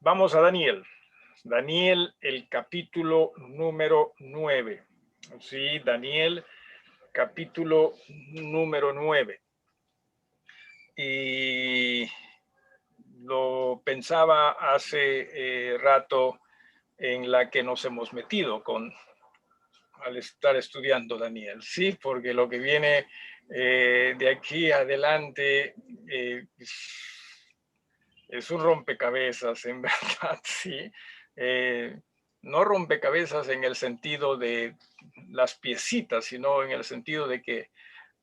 Vamos a Daniel. Daniel, el capítulo número 9. Sí, Daniel, capítulo número 9. Y lo pensaba hace rato en la que nos hemos metido al estar estudiando Daniel, sí, porque lo que viene de aquí adelante es un rompecabezas, en verdad, sí. No rompecabezas en el sentido de las piecitas, sino en el sentido de que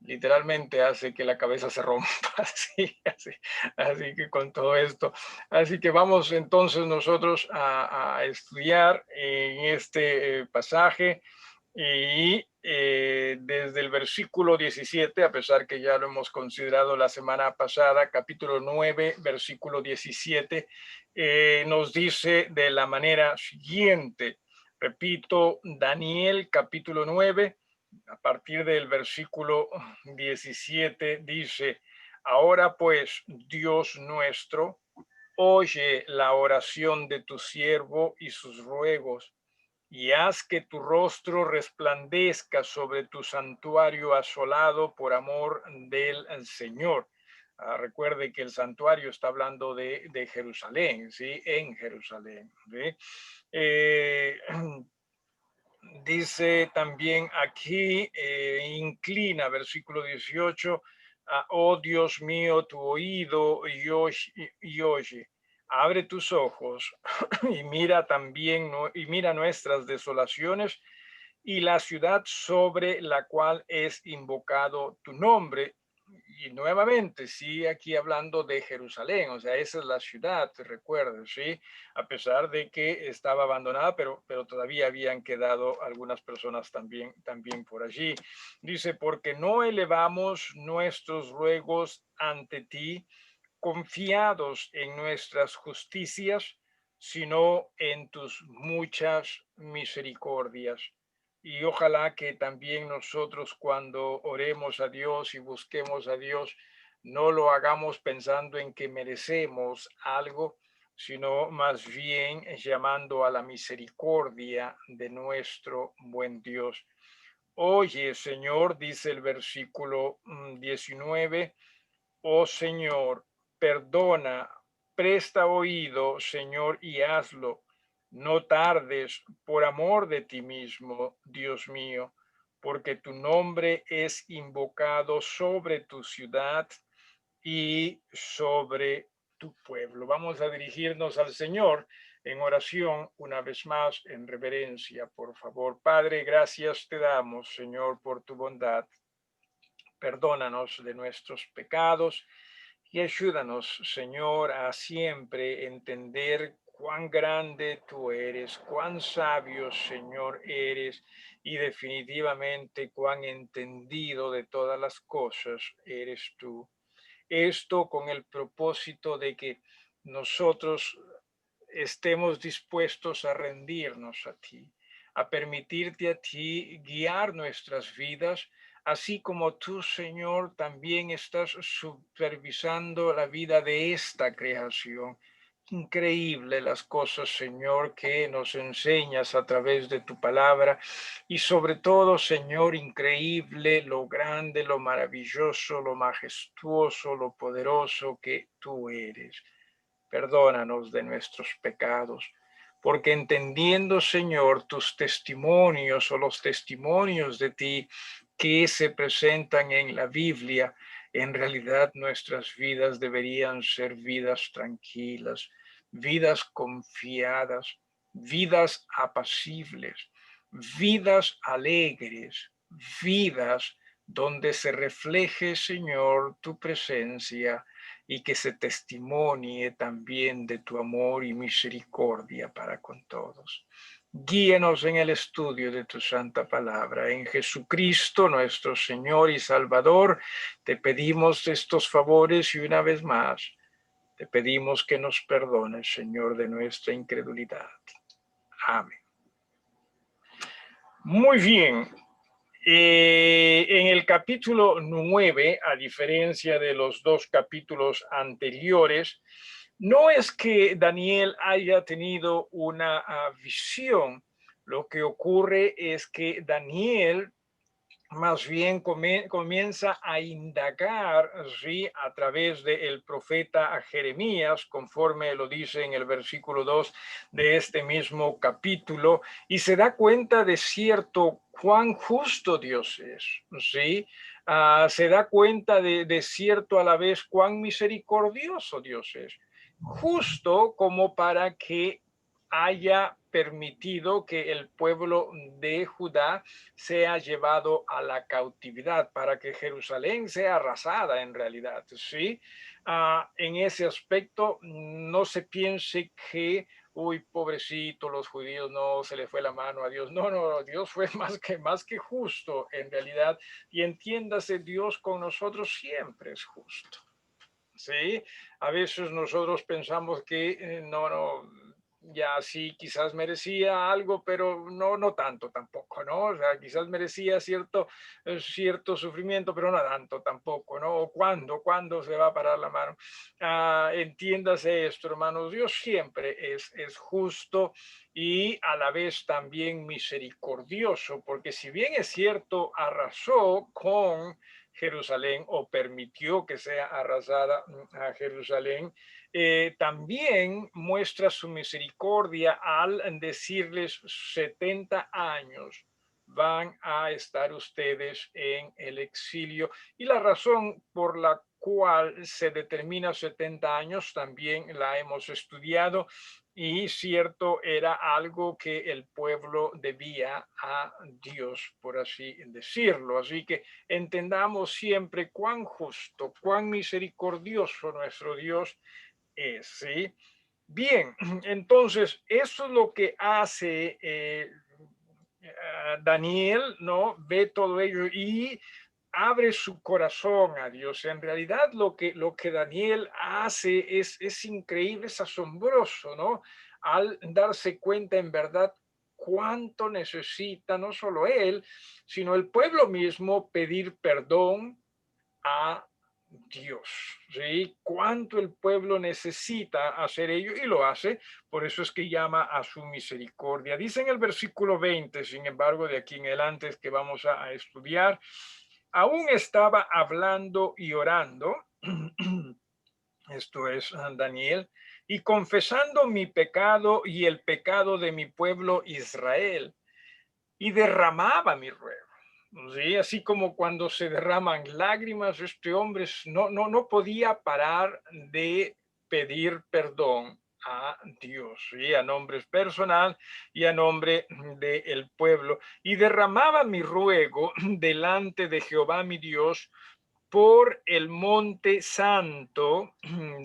literalmente hace que la cabeza se rompa, ¿sí? Así que con todo esto. Así que vamos entonces nosotros a estudiar en este pasaje y desde el versículo 17, a pesar que ya lo hemos considerado la semana pasada, capítulo 9, versículo 17, nos dice de la manera siguiente. Repito, Daniel capítulo 9, a partir del versículo 17 dice: ahora pues, Dios nuestro, oye la oración de tu siervo y sus ruegos, y haz que tu rostro resplandezca sobre tu santuario asolado por amor del Señor. Recuerde que el santuario está hablando de Jerusalén, ¿sí? En Jerusalén, ¿sí? Dice también aquí, inclina, versículo 18, oh Dios mío, tu oído y oye. Abre tus ojos y mira también, y mira nuestras desolaciones y la ciudad sobre la cual es invocado tu nombre. Y nuevamente, sí, aquí hablando de Jerusalén, o sea, esa es la ciudad, recuerden, sí, a pesar de que estaba abandonada, pero todavía habían quedado algunas personas también por allí. Dice, porque no elevamos nuestros ruegos ante ti, confiados en nuestras justicias, sino en tus muchas misericordias. Y ojalá que también nosotros cuando oremos a Dios y busquemos a Dios, no lo hagamos pensando en que merecemos algo, sino más bien llamando a la misericordia de nuestro buen Dios. Oye, Señor, dice el versículo 19, oh Señor, perdona, presta oído, Señor, y hazlo. No tardes por amor de ti mismo, Dios mío, porque tu nombre es invocado sobre tu ciudad y sobre tu pueblo. Vamos a dirigirnos al Señor en oración una vez más, en reverencia, por favor. Padre, gracias te damos, Señor, por tu bondad. Perdónanos de nuestros pecados y ayúdanos, Señor, a siempre entender cuán grande tú eres, cuán sabio, Señor, eres, y definitivamente cuán entendido de todas las cosas eres tú. Esto con el propósito de que nosotros estemos dispuestos a rendirnos a ti, a permitirte a ti guiar nuestras vidas, así como tú, Señor, también estás supervisando la vida de esta creación. Increíble las cosas, Señor, que nos enseñas a través de tu palabra y sobre todo, Señor, increíble lo grande, lo maravilloso, lo majestuoso, lo poderoso que tú eres. Perdónanos de nuestros pecados, porque entendiendo, Señor, tus testimonios o los testimonios de ti que se presentan en la Biblia, en realidad nuestras vidas deberían ser vidas tranquilas, vidas confiadas, vidas apacibles, vidas alegres, vidas donde se refleje, Señor, tu presencia y que se testimonie también de tu amor y misericordia para con todos. Guíenos en el estudio de tu santa palabra. En Jesucristo, nuestro Señor y Salvador, te pedimos estos favores y una vez más, te pedimos que nos perdones, Señor, de nuestra incredulidad. Amén. Muy bien. En el capítulo 9, a diferencia de los dos capítulos anteriores, no es que Daniel haya tenido una visión. Lo que ocurre es que Daniel más bien comienza a indagar, ¿sí?, a través del profeta Jeremías, conforme lo dice en el versículo 2 de este mismo capítulo, y se da cuenta de cierto cuán justo Dios es, ¿sí? Se da cuenta de cierto a la vez cuán misericordioso Dios es, justo como para que haya permitido que el pueblo de Judá sea llevado a la cautividad, para que Jerusalén sea arrasada en realidad, ¿sí? En ese aspecto, no se piense que, uy, pobrecito, los judíos, no, se le fue la mano a Dios. No, no, Dios fue más que justo en realidad, y entiéndase, Dios con nosotros siempre es justo. ¿Sí? A veces nosotros pensamos que no, ya sí, quizás merecía algo, pero no tanto tampoco, ¿no? O sea, quizás merecía cierto sufrimiento, pero no tanto tampoco, ¿no? O cuándo se va a parar la mano. Entiéndase esto, hermanos, Dios siempre es justo y a la vez también misericordioso, porque si bien es cierto, arrasó con Jerusalén o permitió que sea arrasada a Jerusalén, también muestra su misericordia al decirles 70 años van a estar ustedes en el exilio. Y la razón por la cual se determina 70 años también la hemos estudiado, y cierto, era algo que el pueblo debía a Dios, por así decirlo. Así que entendamos siempre cuán justo, cuán misericordioso nuestro Dios es, ¿sí? Bien, entonces, eso es lo que hace Daniel, ¿no? Ve todo ello y abre su corazón a Dios. En realidad lo que Daniel hace es increíble, es asombroso, ¿no? Al darse cuenta en verdad cuánto necesita no solo él, sino el pueblo mismo pedir perdón a Dios, ¿sí? Cuánto el pueblo necesita hacer ello y lo hace, por eso es que llama a su misericordia. Dice en el versículo 20, sin embargo, de aquí en adelante es que vamos a estudiar, aún estaba hablando y orando, esto es Daniel, y confesando mi pecado y el pecado de mi pueblo Israel, y derramaba mi ruego. ¿Sí? Así como cuando se derraman lágrimas, este hombre no podía parar de pedir perdón a Dios, ¿sí? A nombre personal y a nombre del pueblo. Y derramaba mi ruego delante de Jehová mi Dios por el monte santo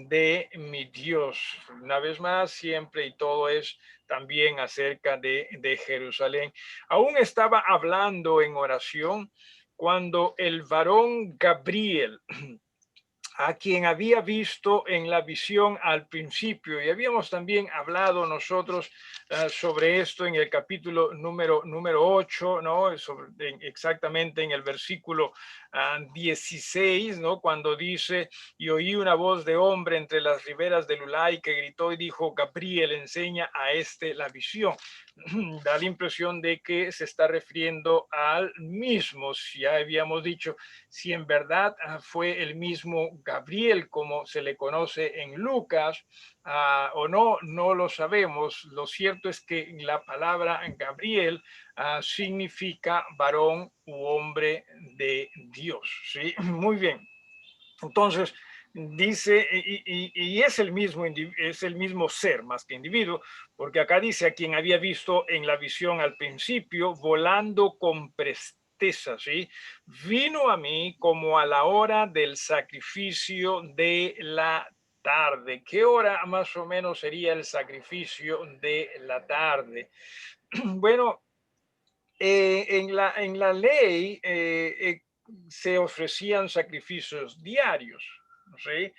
de mi Dios. Una vez más, siempre y todo es también acerca de Jerusalén. Aún estaba hablando en oración cuando el varón Gabriel, a quien había visto en la visión al principio, y habíamos también hablado nosotros sobre esto en el capítulo número 8, ¿no? Exactamente en el versículo 16, ¿no? Cuando dice, y oí una voz de hombre entre las riberas del Ulai que gritó y dijo, Gabriel, enseña a este la visión. Da la impresión de que se está refiriendo al mismo, si ya habíamos dicho, si en verdad fue el mismo Gabriel como se le conoce en Lucas o no lo sabemos. Lo cierto es que la palabra Gabriel significa varón u hombre de Dios, ¿sí? Muy bien. Entonces, dice, y es el mismo ser más que individuo, porque acá dice a quien había visto en la visión al principio, volando con presteza, ¿sí? Vino a mí como a la hora del sacrificio de la tarde. ¿Qué hora más o menos sería el sacrificio de la tarde? Bueno, en la ley se ofrecían sacrificios diarios, ¿sí?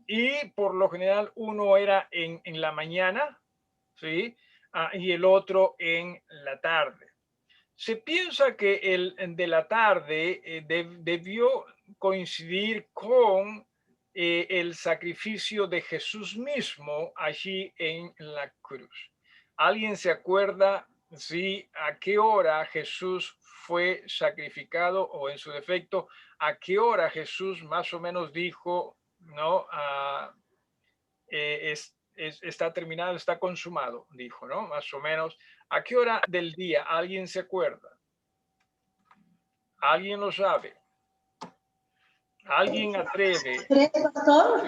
Y por lo general uno era en la mañana, ¿sí? Y el otro en la tarde. Se piensa que el de la tarde debió coincidir con el sacrificio de Jesús mismo allí en la cruz. ¿Alguien se acuerda si a qué hora Jesús fue sacrificado o en su defecto, a qué hora Jesús más o menos dijo, no, está terminado, está consumado, dijo, ¿no? Más o menos. ¿A qué hora del día? ¿Alguien se acuerda? ¿Alguien lo sabe? ¿Alguien atreve? ¿Tres, pastor?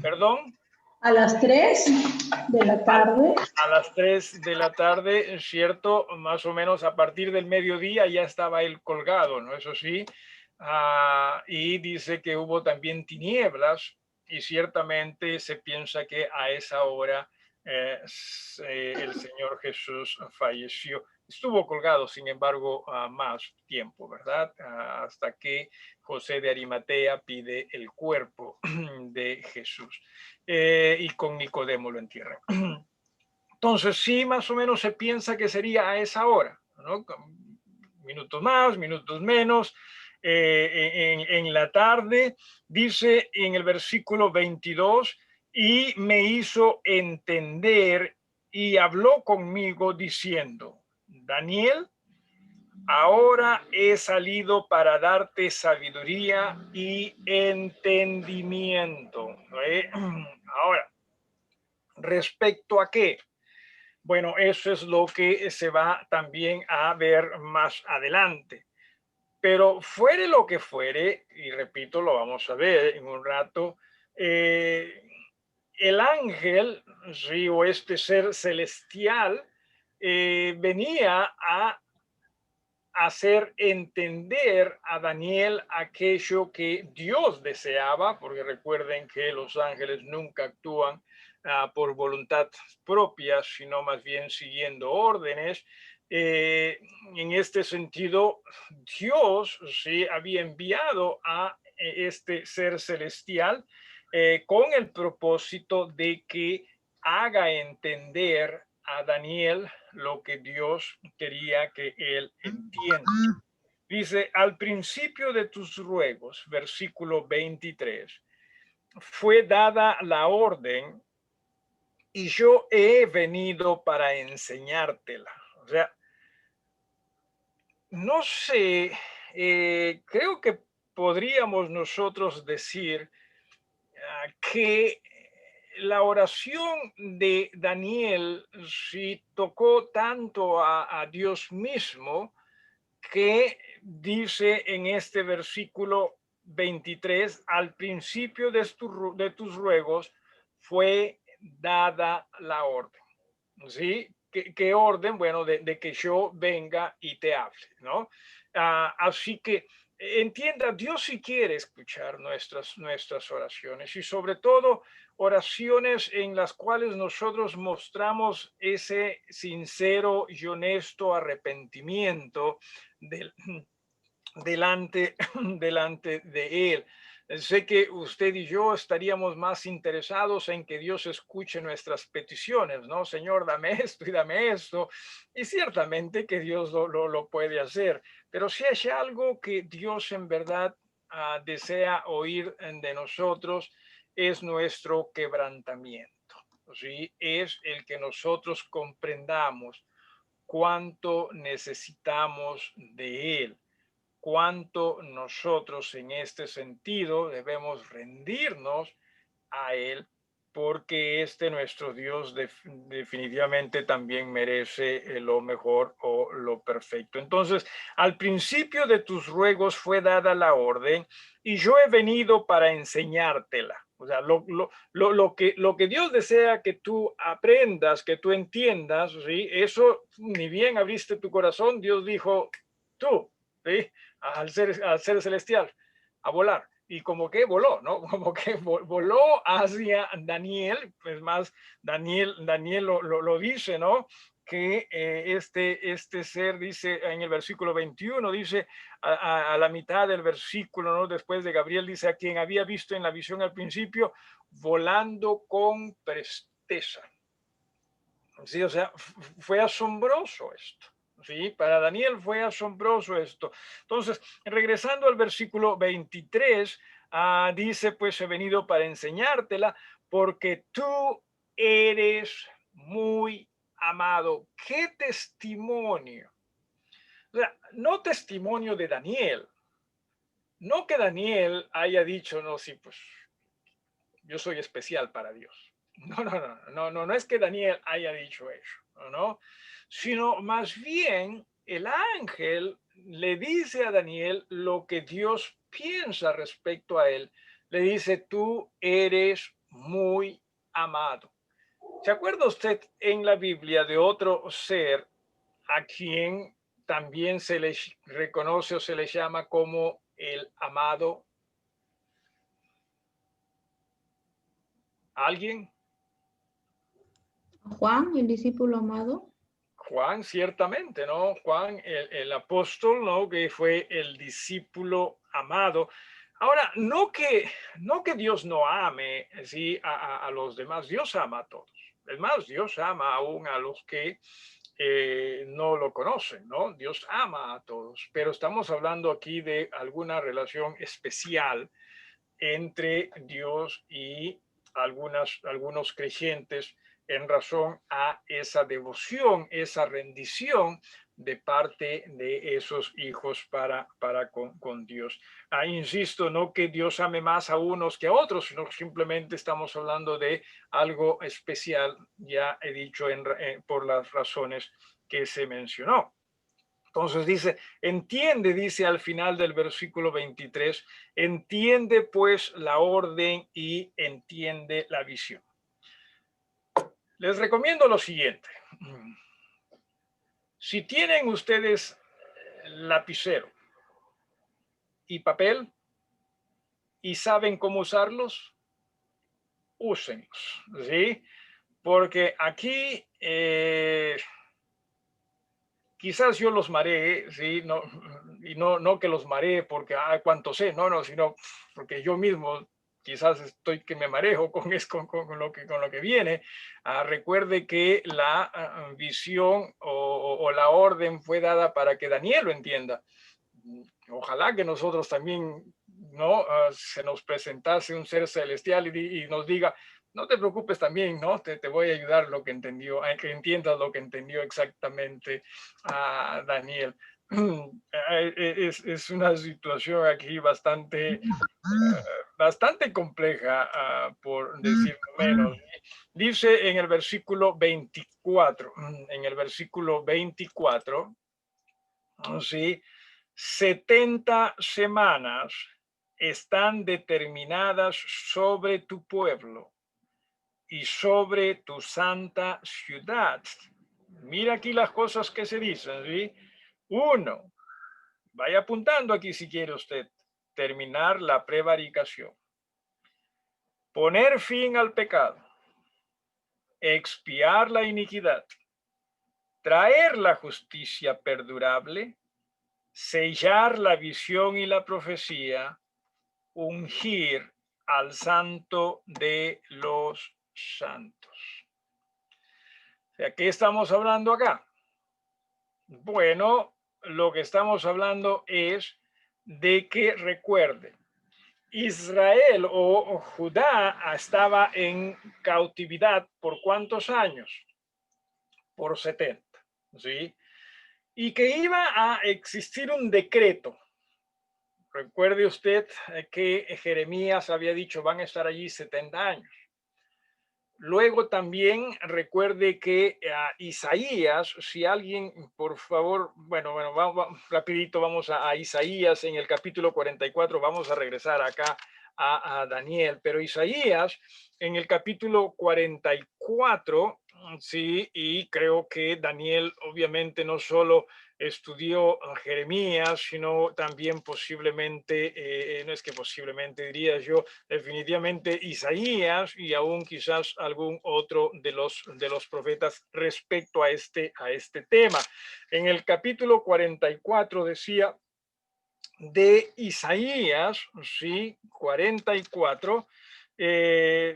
¿Perdón? A las 3 de la tarde. A las 3 de la tarde, ¿cierto? Más o menos a partir del mediodía ya estaba él colgado, ¿no? Eso sí. Y dice que hubo también tinieblas y ciertamente se piensa que a esa hora el Señor Jesús falleció. Estuvo colgado, sin embargo, más tiempo, ¿verdad? Hasta que José de Arimatea pide el cuerpo de Jesús y con Nicodemo lo entierran. Entonces, sí, más o menos se piensa que sería a esa hora, ¿no? Minutos más, minutos menos. En la tarde, dice en el versículo 22, y me hizo entender y habló conmigo diciendo, Daniel, ahora he salido para darte sabiduría y entendimiento. Ahora, ¿respecto a qué? Bueno, eso es lo que se va también a ver más adelante. Pero fuere lo que fuere, y repito, lo vamos a ver en un rato, el ángel, sí, o este ser celestial, venía a hacer entender a Daniel aquello que Dios deseaba, porque recuerden que los ángeles nunca actúan por voluntad propia, sino más bien siguiendo órdenes. En este sentido, Dios sí había enviado a este ser celestial con el propósito de que haga entender a Daniel lo que Dios quería que él entienda. Dice, al principio de tus ruegos, versículo 23, fue dada la orden y yo he venido para enseñártela. O sea, no sé, creo que podríamos nosotros decir que la oración de Daniel sí tocó tanto a Dios mismo que dice en este versículo 23, al principio de tus ruegos fue dada la orden. ¿Sí? ¿Qué orden? Bueno, de que yo venga y te hable, ¿no? Así que entienda, Dios sí quiere escuchar nuestras oraciones y sobre todo oraciones en las cuales nosotros mostramos ese sincero y honesto arrepentimiento del, delante, delante de Él. Sé que usted y yo estaríamos más interesados en que Dios escuche nuestras peticiones, ¿no? Señor, dame esto y dame esto. Y ciertamente que Dios lo puede hacer. Pero si hay algo que Dios en verdad desea oír de nosotros, es nuestro quebrantamiento. ¿Sí? Es el que nosotros comprendamos cuánto necesitamos de Él, cuánto nosotros en este sentido debemos rendirnos a Él, porque nuestro Dios definitivamente también merece lo mejor o lo perfecto. Entonces, al principio de tus ruegos fue dada la orden y yo he venido para enseñártela. O sea, lo que Dios desea que tú aprendas, que tú entiendas, ¿sí? Eso, ni bien abriste tu corazón, Dios dijo, tú, ¿sí? Al ser celestial, a volar. Y como que voló, ¿no? Como que voló hacia Daniel, pues más Daniel lo dice, ¿no? Que este ser dice en el versículo 21, dice a la mitad del versículo, ¿no? Después de Gabriel, dice a quien había visto en la visión al principio, volando con presteza. Sí, o sea, fue asombroso esto. ¿sí? Para Daniel fue asombroso esto. Entonces, regresando al versículo 23, dice, pues he venido para enseñártela porque tú eres muy amado. ¿Qué testimonio? O sea, no testimonio de Daniel. No que Daniel haya dicho, no, sí, pues yo soy especial para Dios. No es que Daniel haya dicho eso, ¿no? Sino más bien el ángel le dice a Daniel lo que Dios piensa respecto a él. Le dice, tú eres muy amado. ¿Se acuerda usted en la Biblia de otro ser a quien también se le reconoce o se le llama como el amado? ¿Alguien? Juan, el discípulo amado. Juan, ciertamente, ¿no? Juan, el apóstol, ¿no? Que fue el discípulo amado. Ahora, no que Dios no ame, ¿sí? A los demás, Dios ama a todos. Es más, Dios ama aún a los que no lo conocen, ¿no? Dios ama a todos, pero estamos hablando aquí de alguna relación especial entre Dios y algunos creyentes en razón a esa devoción, esa rendición de parte de esos hijos para con Dios. Insisto, no que Dios ame más a unos que a otros, sino simplemente estamos hablando de algo especial, ya he dicho, por las razones que se mencionó. Entonces dice, entiende, dice al final del versículo 23, entiende pues la orden y entiende la visión. Les recomiendo lo siguiente. Si tienen ustedes lapicero y papel y saben cómo usarlos, úsenlos, ¿sí? Porque aquí quizás yo los maree, ¿sí? No, y no que los maree porque, cuánto sé, sino porque yo mismo quizás estoy que me marejo con lo que viene. Recuerde que la visión o la orden fue dada para que Daniel lo entienda. Ojalá que nosotros también no se nos presentase un ser celestial y nos diga, no te preocupes también, ¿no? Te voy a ayudar lo que entendió, a que entiendas lo que entendió exactamente a Daniel. Es una situación aquí bastante compleja, por decirlo menos. Dice en el versículo 24, ¿sí? 70 semanas están determinadas sobre tu pueblo y sobre tu santa ciudad. Mira aquí las cosas que se dicen, ¿sí? 1, vaya apuntando aquí si quiere usted, terminar la prevaricación, poner fin al pecado, expiar la iniquidad, traer la justicia perdurable, sellar la visión y la profecía, ungir al santo de los santos. ¿De qué estamos hablando acá? Bueno, lo que estamos hablando es de que recuerde, Israel o Judá estaba en cautividad ¿por cuántos años? Por 70, ¿sí? Y que iba a existir un decreto. Recuerde usted que Jeremías había dicho van a estar allí 70 años. Luego también recuerde que Isaías, si alguien, por favor, bueno, rapidito vamos a Isaías en el capítulo 44, vamos a regresar acá a Daniel, pero Isaías en el capítulo 44, sí, y creo que Daniel obviamente no solo estudió a Jeremías, sino también posiblemente, no es que posiblemente diría yo, definitivamente Isaías y aún quizás algún otro de los profetas respecto a este tema. En el capítulo 44 decía de Isaías, sí, 44,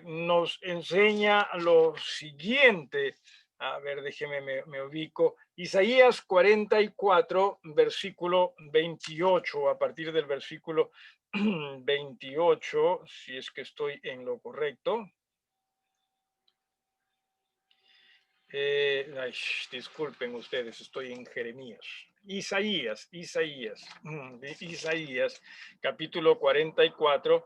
nos enseña lo siguiente. A ver, déjeme, me ubico. Isaías 44, versículo 28, a partir del versículo 28, si es que estoy en lo correcto. Disculpen ustedes, estoy en Jeremías. Isaías, capítulo 44,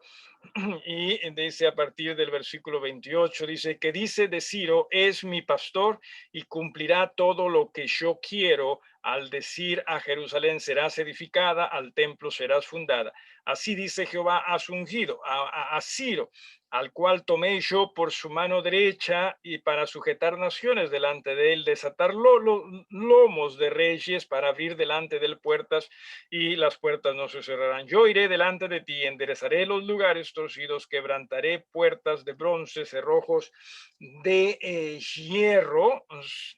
y dice a partir del versículo 28, dice que dice de Ciro, es mi pastor y cumplirá todo lo que yo quiero. Al decir a Jerusalén serás edificada, al templo serás fundada. Así dice Jehová a su ungido, a Ciro, al cual tomé yo por su mano derecha y para sujetar naciones delante de él, desatar lomos de reyes para abrir delante de él puertas y las puertas no se cerrarán. Yo iré delante de ti, enderezaré los lugares torcidos, quebrantaré puertas de bronce, cerrojos de hierro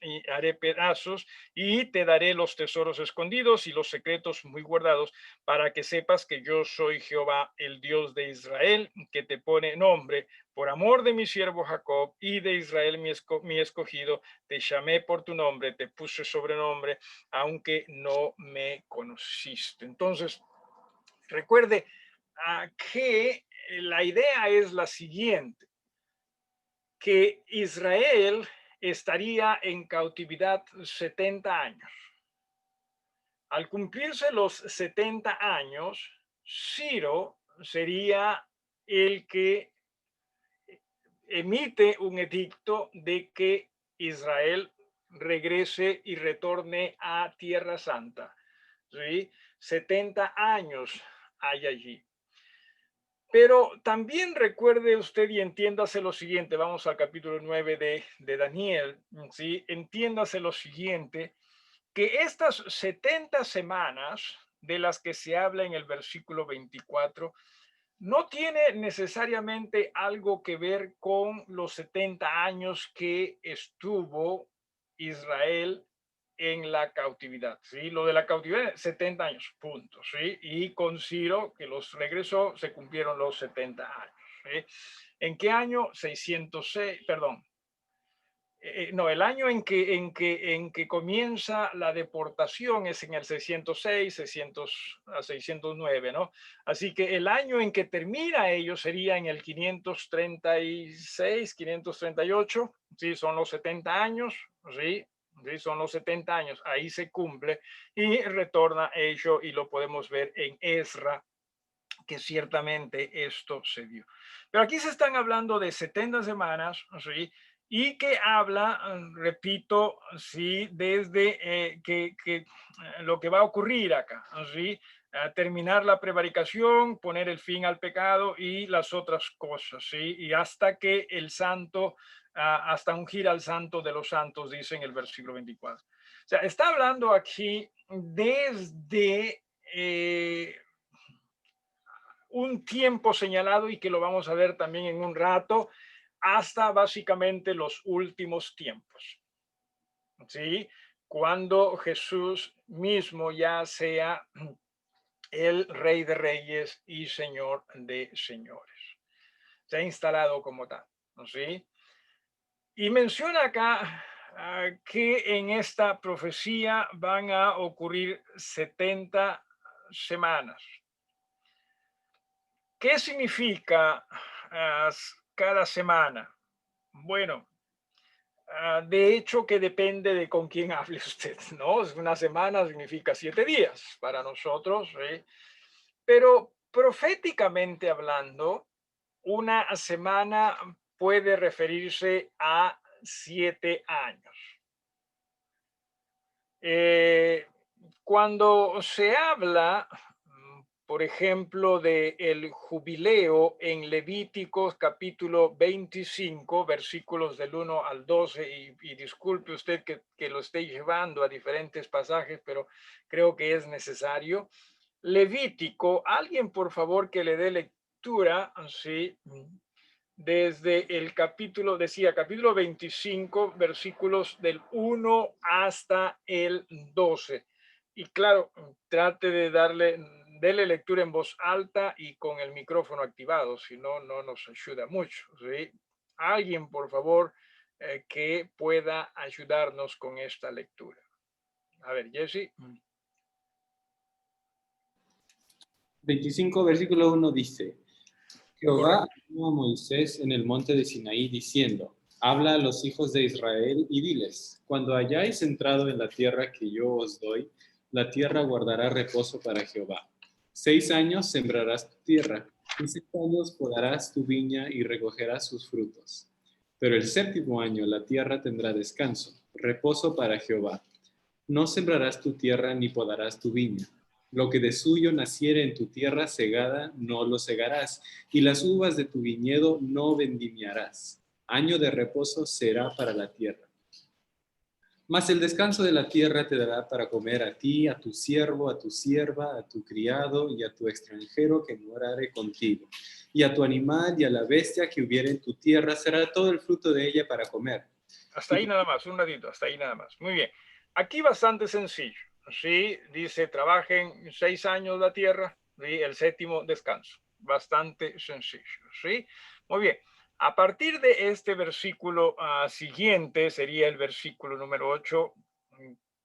y haré pedazos y te daré los tesoros escondidos y los secretos muy guardados para que sepas que yo soy Jehová, el Dios de Israel, que te pone nombre por amor de mi siervo Jacob y de Israel mi escogido, te llamé por tu nombre, te puse sobrenombre, aunque no me conociste. Entonces, recuerde que la idea es la siguiente, que Israel estaría en cautividad 70 años. Al cumplirse los 70 años, Ciro sería el que emite un edicto de que Israel regrese y retorne a Tierra Santa. ¿Sí? 70 años hay allí. Pero también recuerde usted y entiéndase lo siguiente, vamos al capítulo 9 de Daniel, ¿sí? Entiéndase lo siguiente, que estas 70 semanas de las que se habla en el versículo 24 no tiene necesariamente algo que ver con los 70 años que estuvo Israel en la cautividad, ¿sí? Lo de la cautividad, 70 años, punto, ¿sí? Y con Ciro, que los regresó, se cumplieron los 70 años, ¿sí? ¿En qué año? 606, perdón, no, el año en que comienza la deportación es en el 606, 600 a 609, ¿no? Así que el año en que termina ello sería en el 536, 538, ¿sí? Son los 70 años, ¿sí? Sí, son los 70 años, ahí se cumple y retorna ello y lo podemos ver en Ezra, que ciertamente esto se dio. Pero aquí se están hablando de 70 semanas, ¿sí? Y que habla, repito, sí, desde lo que va a ocurrir acá, ¿sí? Terminar la prevaricación, poner el fin al pecado y las otras cosas, ¿sí? Y hasta que el santo, hasta ungir al santo de los santos, dice en el versículo 24. O sea, está hablando aquí desde un tiempo señalado y que lo vamos a ver también en un rato, hasta básicamente los últimos tiempos. ¿Sí? Cuando Jesús mismo ya sea el Rey de Reyes y Señor de Señores. Se ha instalado como tal. ¿Sí? Y menciona acá que en esta profecía van a ocurrir 70 semanas. ¿Qué significa cada semana? Bueno, de hecho que depende de con quién hable usted, ¿no? Una semana significa 7 días para nosotros, ¿sí? Pero proféticamente hablando, una semana puede referirse a 7 años. Cuando se habla, por ejemplo, del jubileo en Levíticos capítulo 25, versículos del 1 al 12, y disculpe usted que lo esté llevando a diferentes pasajes, pero creo que es necesario. Levítico, alguien por favor que le dé lectura, ¿sí? Desde el capítulo, decía, capítulo 25, versículos del 1 hasta el 12. Y claro, trate de dele lectura en voz alta y con el micrófono activado, si no, no nos ayuda mucho, ¿sí? Alguien, por favor, que pueda ayudarnos con esta lectura. A ver, Jesse. 25, versículo 1 dice, Jehová habló a Moisés en el monte de Sinaí diciendo, habla a los hijos de Israel y diles, cuando hayáis entrado en la tierra que yo os doy, la tierra guardará reposo para Jehová. 6 años sembrarás tu tierra, y 6 años podarás tu viña y recogerás sus frutos. Pero el 7º año la tierra tendrá descanso, reposo para Jehová. No sembrarás tu tierra ni podarás tu viña. Lo que de suyo naciere en tu tierra segada, no lo segarás, y las uvas de tu viñedo no vendimiarás. Año de reposo será para la tierra. Mas el descanso de la tierra te dará para comer a ti, a tu siervo, a tu sierva, a tu criado y a tu extranjero que morare contigo. Y a tu animal y a la bestia que hubiere en tu tierra será todo el fruto de ella para comer. Hasta ahí nada más, un ratito, hasta ahí nada más. Muy bien. Aquí bastante sencillo. Sí, dice, trabajen 6 años la tierra, ¿sí? El 7º descanso. Bastante sencillo, ¿sí? Muy bien. A partir de este versículo siguiente, sería el versículo número 8,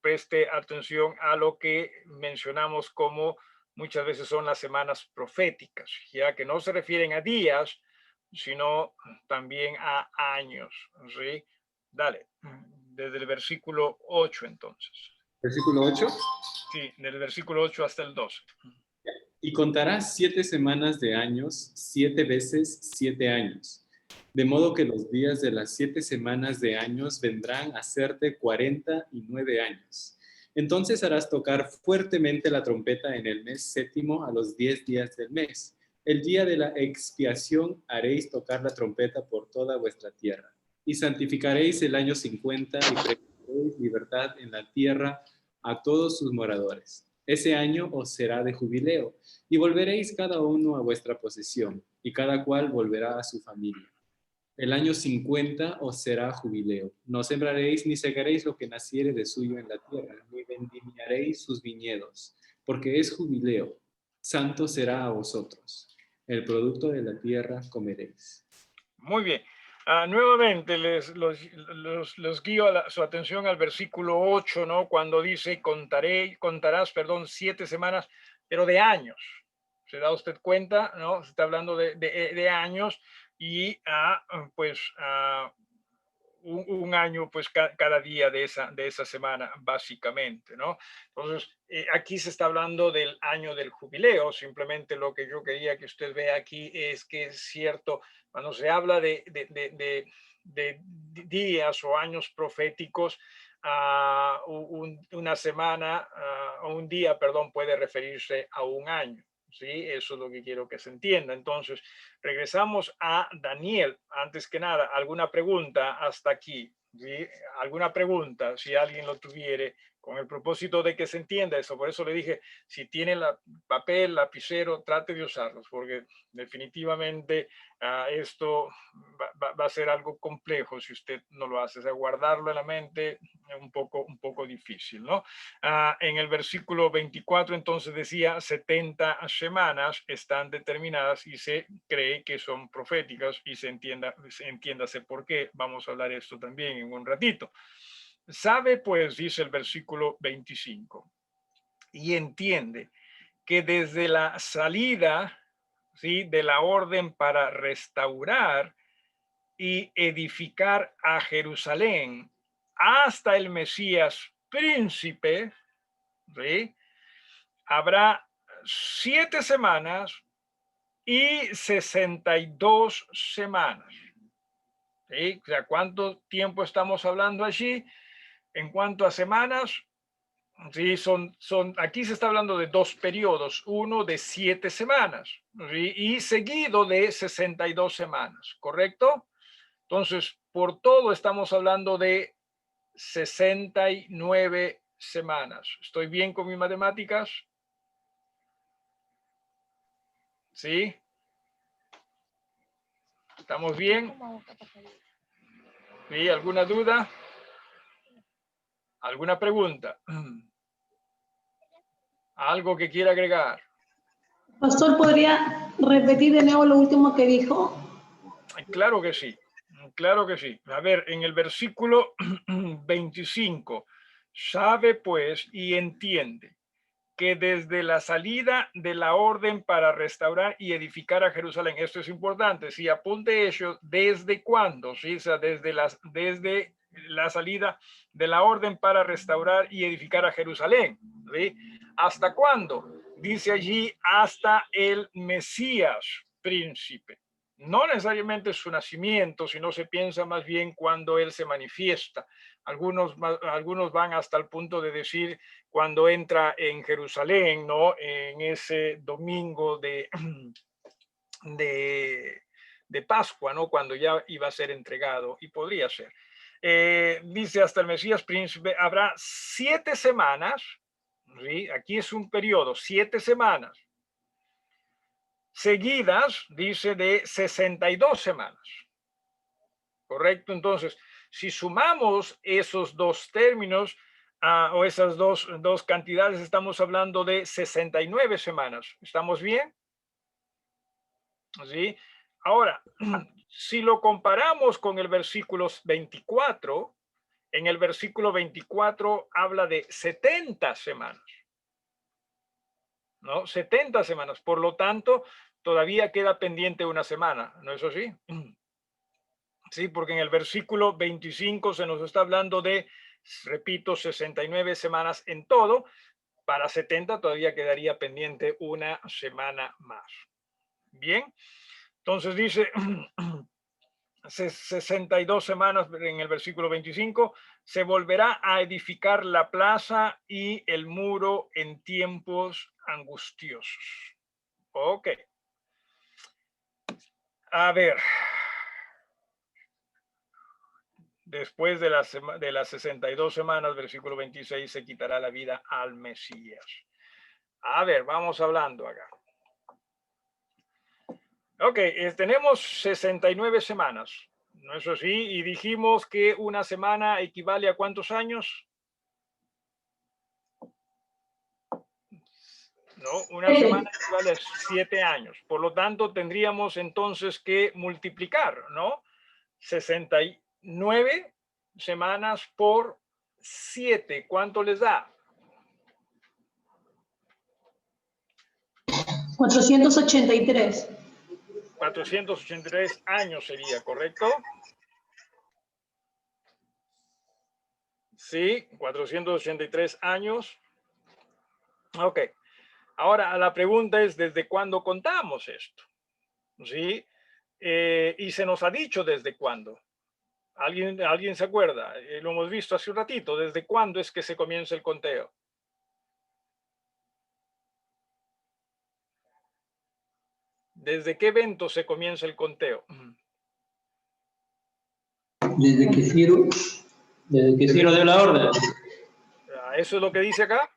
preste atención a lo que mencionamos como muchas veces son las semanas proféticas, ya que no se refieren a días, sino también a años, ¿sí? Dale, desde el versículo 8 entonces. Versículo 8. Sí, del versículo 8 hasta el 12. Y contarás 7 semanas de años, 7 veces 7 años. De modo que los días de las 7 semanas de años vendrán a serte 49 años. Entonces harás tocar fuertemente la trompeta en el mes 7º a los 10 días del mes. El día de la expiación haréis tocar la trompeta por toda vuestra tierra. Y santificaréis el año 50 y prestaréis libertad en la tierra a todos sus moradores. Ese año os será de jubileo, y volveréis cada uno a vuestra posesión, y cada cual volverá a su familia. El año 50 os será jubileo. No sembraréis ni segaréis lo que naciere de suyo en la tierra, ni vendimiaréis sus viñedos, porque es jubileo. Santo será a vosotros. El producto de la tierra comeréis. Muy bien. Nuevamente los guío su atención al versículo 8, ¿no? Cuando dice contarás, 7 semanas, pero de años. ¿Se da usted cuenta? ¿No? Se está hablando de años y un año, pues cada día de esa semana, básicamente, ¿no? Entonces, aquí se está hablando del año del jubileo. Simplemente lo que yo quería que usted vea aquí es que es cierto, cuando se habla de días o años proféticos, una semana o un día, perdón, puede referirse a un año. Sí, eso es lo que quiero que se entienda. Entonces, regresamos a Daniel. Antes que nada, ¿alguna pregunta hasta aquí? ¿Sí? ¿Alguna pregunta, si alguien lo tuviere, con el propósito de que se entienda eso? Por eso le dije, si tiene papel, lapicero, trate de usarlos, porque definitivamente esto va a ser algo complejo si usted no lo hace. O sea, guardarlo en la mente es un poco difícil, ¿no? En el versículo 24 entonces decía 70 semanas están determinadas y se cree que son proféticas y entiéndase por qué. Vamos a hablar esto también en un ratito. Sabe pues, dice el versículo 25, y entiende que desde la salida, ¿sí?, de la orden para restaurar y edificar a Jerusalén hasta el Mesías príncipe, ¿sí?, habrá 7 semanas y 62 semanas. ¿Sí? O sea, ¿cuánto tiempo estamos hablando allí? En cuanto a semanas, sí, aquí se está hablando de 2 periodos, uno de 7 semanas, ¿sí?, y seguido de 62 semanas, ¿correcto? Entonces, por todo estamos hablando de 69 semanas. ¿Estoy bien con mis matemáticas? ¿Sí? ¿Estamos bien? ¿Sí? ¿Alguna duda? ¿Alguna pregunta? ¿Algo que quiera agregar? Pastor, ¿podría repetir de nuevo lo último que dijo? Claro que sí. Claro que sí. A ver, en el versículo 25, sabe pues y entiende que desde la salida de la orden para restaurar y edificar a Jerusalén, esto es importante, si apunte eso, ¿desde cuándo? ¿Sí? O sea, desde la salida de la orden para restaurar y edificar a Jerusalén. ¿Sí? ¿Hasta cuándo? Dice allí, hasta el Mesías príncipe. No necesariamente su nacimiento, sino se piensa más bien cuando él se manifiesta. Algunos van hasta el punto de decir cuando entra en Jerusalén, ¿no? En ese domingo de Pascua, ¿no? Cuando ya iba a ser entregado, y podría ser. Dice hasta el Mesías príncipe, habrá 7 semanas, ¿sí? Aquí es un periodo, 7 semanas, seguidas, dice, de 62 semanas. ¿Correcto? Entonces, si sumamos esos dos términos o esas dos cantidades, estamos hablando de 69 semanas. ¿Estamos bien? ¿Sí? Ahora, si lo comparamos con el versículo 24, en el versículo 24 habla de 70 semanas. ¿No? 70 semanas. Por lo tanto, todavía queda pendiente una semana. ¿No es así? Sí, porque en el versículo 25 se nos está hablando de, repito, 69 semanas en todo. Para 70 todavía quedaría pendiente una semana más. Bien, entonces dice 62 semanas en el versículo 25, se volverá a edificar la plaza y el muro en tiempos angustiosos. Ok. A ver. Después de las 62 semanas, versículo 26, se quitará la vida al Mesías. A ver, vamos hablando acá. Ok, tenemos 69 semanas, ¿no es así? Y dijimos que una semana equivale a ¿cuántos años? No, una semana equivale a 7 años. Por lo tanto, tendríamos entonces que multiplicar, ¿no? 69 semanas por 7. ¿Cuánto les da? 483. 483 años sería, ¿correcto? Sí, 483 años. Ok. Ahora la pregunta es, ¿desde cuándo contamos esto? ¿Sí? Y se nos ha dicho desde cuándo. ¿Alguien se acuerda? Lo hemos visto hace un ratito. ¿Desde cuándo es que se comienza el conteo? ¿Desde qué evento se comienza el conteo? Desde que Ciro dio la orden. ¿Eso es lo que dice acá?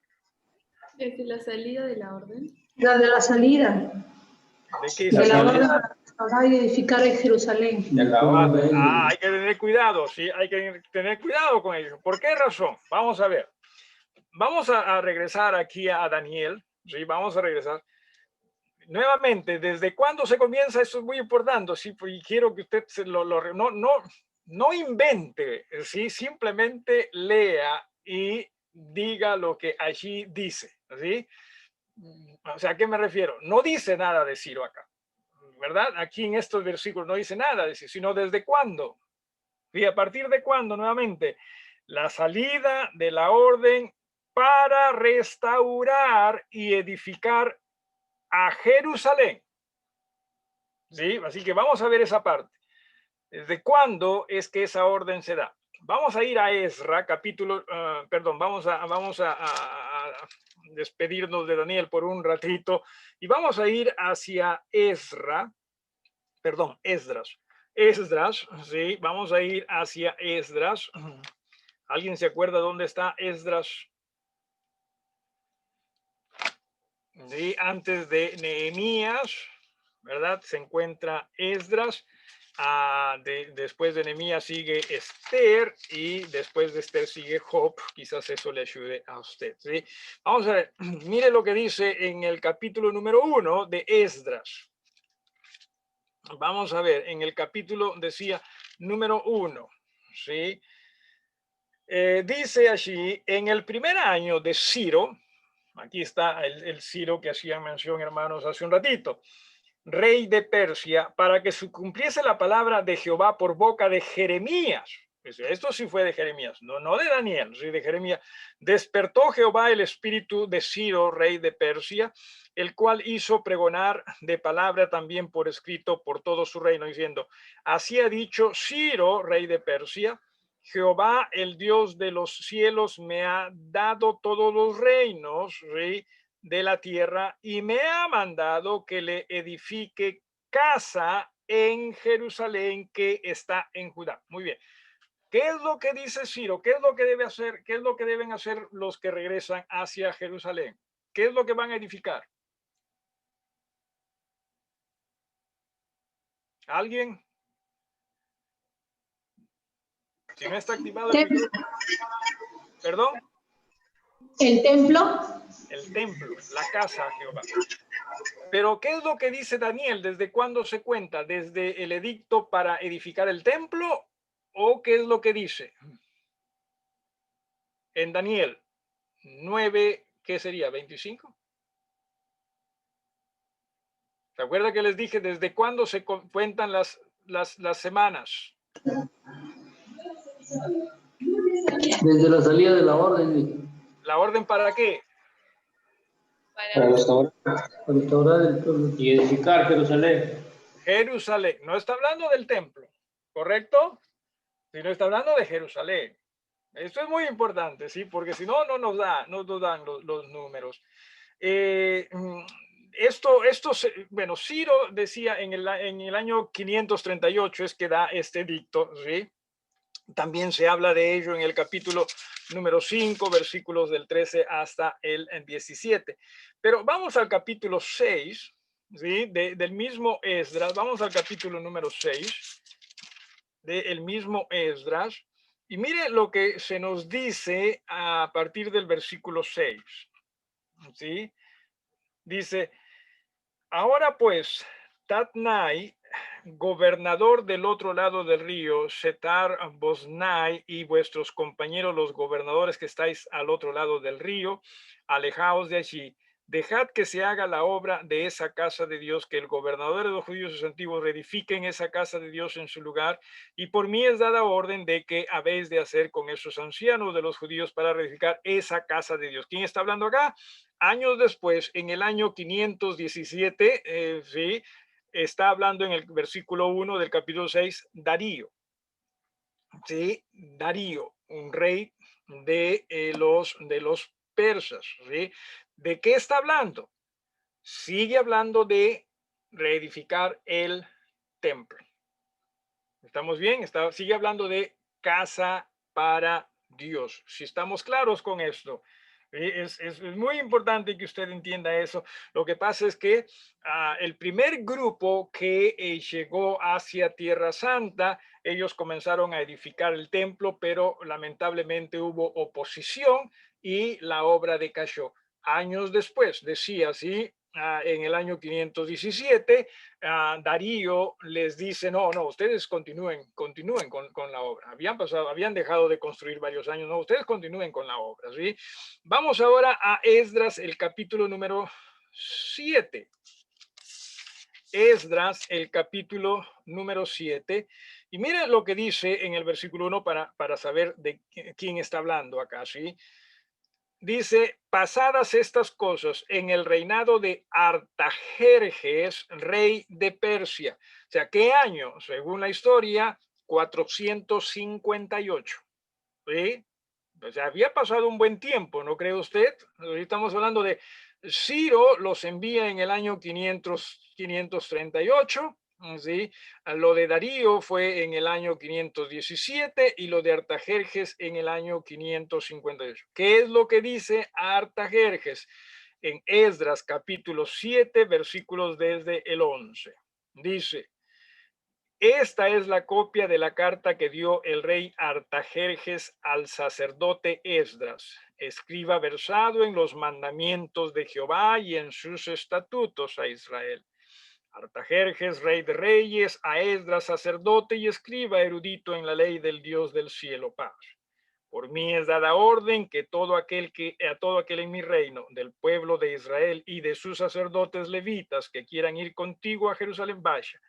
Desde la salida de la orden. La de la salida. ¿De qué De la salida? orden para restaurar y edificar en Jerusalén. Hay que tener cuidado, sí, hay que tener cuidado con ello. ¿Por qué razón? Vamos a ver. Vamos a regresar aquí a Daniel, sí, vamos a regresar. Nuevamente, ¿desde cuándo se comienza? Eso es muy importante, sí, y quiero que usted no invente, sí, simplemente lea y diga lo que allí dice, ¿sí? O sea, ¿a qué me refiero? No dice nada de Ciro acá, ¿verdad? Aquí en estos versículos no dice nada de Ciro, sino desde cuándo. ¿Y a partir de cuándo? Nuevamente, la salida de la orden para restaurar y edificar a Jerusalén. ¿Sí? Así que vamos a ver esa parte. ¿Desde cuándo es que esa orden se da? Vamos a ir a Ezra, capítulo, perdón, vamos a despedirnos de Daniel por un ratito y vamos a ir hacia Esdras, sí, vamos a ir hacia Esdras. ¿Alguien se acuerda dónde está Esdras? Sí, antes de Nehemías, ¿verdad? Se encuentra Esdras. Después de Nehemías sigue Esther y después de Esther sigue Job. Quizás eso le ayude a usted, ¿sí? Vamos a ver, mire lo que dice en el capítulo número 1 de Esdras. Vamos a ver, en el capítulo decía, número 1. ¿Sí? Dice allí, en el primer año de Ciro, aquí está el Ciro que hacían mención, hermanos, hace un ratito, rey de Persia, para que se cumpliese la palabra de Jehová por boca de Jeremías. Esto sí fue de Jeremías, no de Daniel, sí de Jeremías. Despertó Jehová el espíritu de Ciro, rey de Persia, el cual hizo pregonar de palabra también por escrito por todo su reino, diciendo, así ha dicho Ciro, rey de Persia, Jehová, el Dios de los cielos, me ha dado todos los reinos, ¿sí?, de la tierra y me ha mandado que le edifique casa en Jerusalén que está en Judá. Muy bien. ¿Qué es lo que dice Ciro? ¿Qué es lo que debe hacer? ¿Qué es lo que deben hacer los que regresan hacia Jerusalén? ¿Qué es lo que van a edificar? ¿Alguien? Si no está activado el micrófono. ¿Perdón? El templo. El templo, la casa de Jehová. Pero ¿qué es lo que dice Daniel? ¿Desde cuándo se cuenta? ¿Desde el edicto para edificar el templo? ¿O qué es lo que dice? En Daniel 9, ¿qué sería? ¿25? ¿Se acuerda que les dije desde cuándo se cuentan las semanas? Desde la salida de la orden. ¿La orden para qué? Para restaurar el pueblo y edificar Jerusalén. Jerusalén. No está hablando del templo, ¿correcto? Sino está hablando de Jerusalén. Esto es muy importante, ¿sí? Porque si no, no nos dan los números. Bueno, Ciro decía en el año 538 es que da este edicto, ¿sí? También se habla de ello en el capítulo número 5, versículos del 13 hasta el 17. Pero vamos al capítulo 6, ¿sí? Del mismo Esdras. Vamos al capítulo número 6 del mismo Esdras. Y mire lo que se nos dice a partir del versículo 6. ¿Sí? Dice, ahora pues, Tatnai, gobernador del otro lado del río, Setar Bosnai y vuestros compañeros los gobernadores que estáis al otro lado del río, alejaos de allí. Dejad que se haga la obra de esa casa de Dios, que el gobernador de los judíos antiguos reedifiquen esa casa de Dios en su lugar, y por mí es dada orden de que habéis de hacer con esos ancianos de los judíos para reedificar esa casa de Dios. ¿Quién está hablando acá? Años después, en el año 517, sí, está hablando en el versículo 1 del capítulo 6, Darío. Sí, Darío, un rey de los persas. ¿Sí? ¿De qué está hablando? Sigue hablando de reedificar el templo. ¿Estamos bien? Sigue hablando de casa para Dios. Si estamos claros con esto. Es muy importante que usted entienda eso. Lo que pasa es que el primer grupo que llegó hacia Tierra Santa, ellos comenzaron a edificar el templo, pero lamentablemente hubo oposición y la obra decayó. Años después, decía así, en el año 517, Darío les dice, no, ustedes continúen con la obra. Habían dejado de construir varios años, no, ustedes continúen con la obra, ¿sí? Vamos ahora a Esdras, el capítulo número 7. Esdras, el capítulo número 7. Y miren lo que dice en el versículo 1 para saber de quién está hablando acá, ¿sí? Dice, pasadas estas cosas en el reinado de Artajerjes, rey de Persia. O sea, ¿qué año? Según la historia, 458. ¿Sí? O sea, había pasado un buen tiempo, ¿no cree usted? Hoy estamos hablando de Ciro, los envía en el año 538. ¿Sí? Lo de Darío fue en el año 517 y lo de Artajerjes en el año 558. ¿Qué es lo que dice Artajerjes? En Esdras capítulo 7, versículos desde el 11. Dice, esta es la copia de la carta que dio el rey Artajerjes al sacerdote Esdras, escriba versado en los mandamientos de Jehová y en sus estatutos a Israel. Artajerjes, rey de reyes, a Esdras, sacerdote y escriba erudito en la ley del Dios del cielo, paz. Por mí es dada orden que a todo aquel en mi reino, del pueblo de Israel y de sus sacerdotes levitas que quieran ir contigo a Jerusalén, vaya.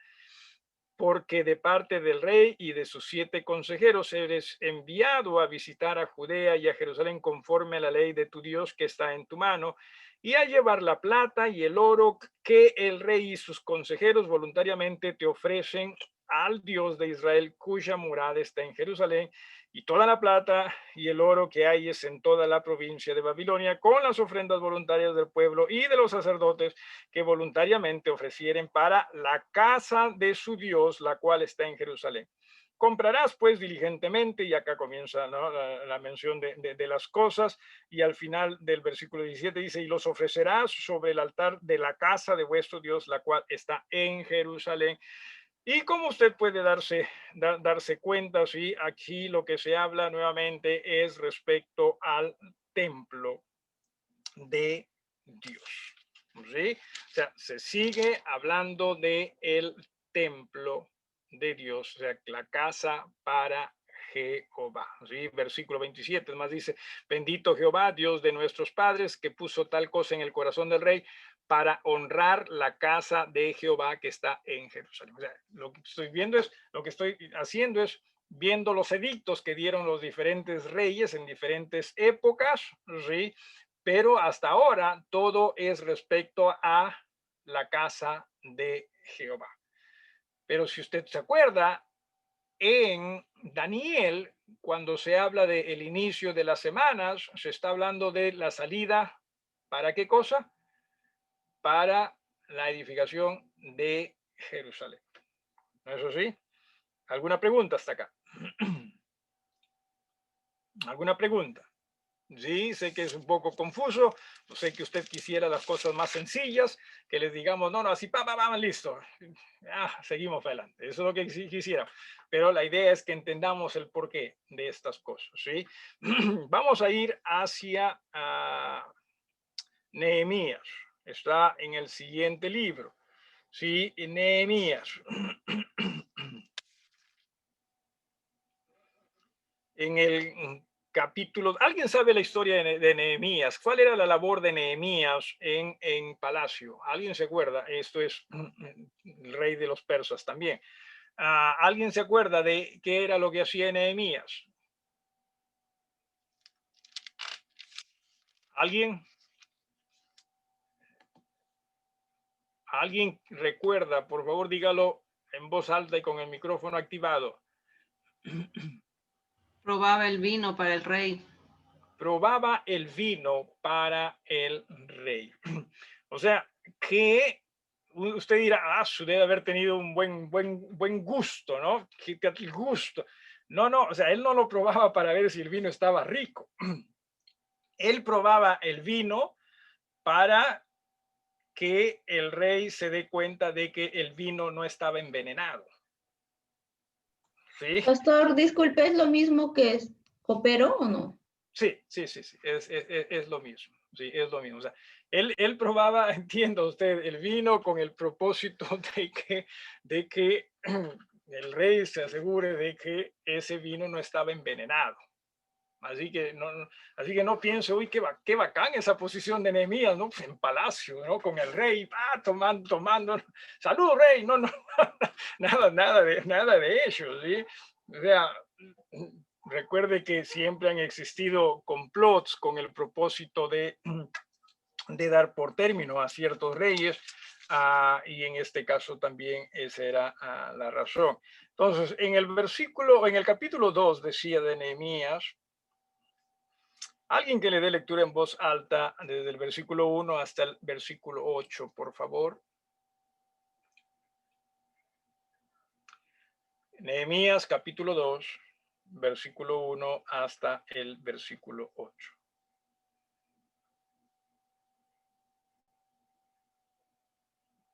Porque de parte del rey y de sus 7 consejeros eres enviado a visitar a Judea y a Jerusalén conforme a la ley de tu Dios que está en tu mano, y a llevar la plata y el oro que el rey y sus consejeros voluntariamente te ofrecen al Dios de Israel, cuya morada está en Jerusalén, y toda la plata y el oro que hay es en toda la provincia de Babilonia, con las ofrendas voluntarias del pueblo y de los sacerdotes que voluntariamente ofrecieren para la casa de su Dios, la cual está en Jerusalén. Comprarás pues diligentemente, y acá comienza, ¿no?, la mención de las cosas, y al final del versículo 17 dice, y los ofrecerás sobre el altar de la casa de vuestro Dios, la cual está en Jerusalén. Y como usted puede darse cuenta, ¿sí?, aquí lo que se habla nuevamente es respecto al templo de Dios, ¿sí? O sea, se sigue hablando de el templo de Dios, o sea, la casa para Jehová, ¿sí? Versículo 27, más dice, bendito Jehová, Dios de nuestros padres, que puso tal cosa en el corazón del rey para honrar la casa de Jehová que está en Jerusalén. O sea, lo que estoy haciendo es viendo los edictos que dieron los diferentes reyes en diferentes épocas, ¿sí? Pero hasta ahora todo es respecto a la casa de Jehová. Pero si usted se acuerda, en Daniel, cuando se habla del inicio de las semanas, se está hablando de la salida, ¿para qué cosa? Para la edificación de Jerusalén. ¿No es así? ¿Alguna pregunta hasta acá? ¿Alguna pregunta? Sí, sé que es un poco confuso, sé que usted quisiera las cosas más sencillas, que les digamos, no, así, listo, seguimos adelante, eso es lo que sí quisiera, pero la idea es que entendamos el porqué de estas cosas, ¿sí? Vamos a ir hacia Nehemías, está en el siguiente libro, ¿sí? Nehemías. En el capítulo, ¿alguien sabe la historia de Nehemías? ¿Cuál era la labor de Nehemías en palacio? ¿Alguien se acuerda? Esto es el rey de los persas también. ¿Alguien se acuerda de qué era lo que hacía Nehemías? ¿Alguien? ¿Alguien recuerda? Por favor, dígalo en voz alta y con el micrófono activado. Probaba el vino para el rey. Probaba el vino para el rey. O sea, que usted dirá, debe haber tenido un buen gusto, ¿no? ¿Qué gusto? No, o sea, él no lo probaba para ver si el vino estaba rico. Él probaba el vino para que el rey se dé cuenta de que el vino no estaba envenenado. ¿Sí? Pastor, disculpe, ¿es lo mismo que es copero o no? Sí, es lo mismo. Sí, es lo mismo. O sea, él probaba, entienda usted, el vino con el propósito de que el rey se asegure de que ese vino no estaba envenenado. Así que no piense, uy, qué bacán esa posición de Nehemías, ¿no? Pues en palacio, ¿no? Con el rey, tomando. Salud, rey, no, nada de ello, ¿sí? O sea, recuerde que siempre han existido complots con el propósito de dar por término a ciertos reyes, y en este caso también esa era la razón. Entonces, en el capítulo 2 decía de Nehemías, alguien que le dé lectura en voz alta desde el versículo 1 hasta el versículo 8, por favor. Nehemías capítulo 2, versículo 1 hasta el versículo 8.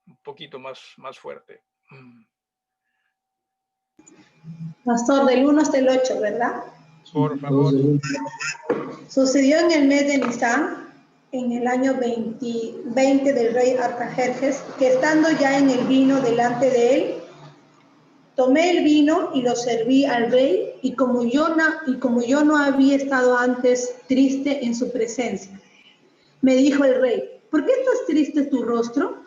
Un poquito más fuerte. Pastor, del 1 hasta el 8, ¿verdad? Por favor. Sucedió en el mes de Nisan, en el año 20 del rey Artajerjes, que estando ya en el vino delante de él, tomé el vino y lo serví al rey, y como yo no había estado antes triste en su presencia, me dijo el rey, ¿por qué estás triste tu rostro?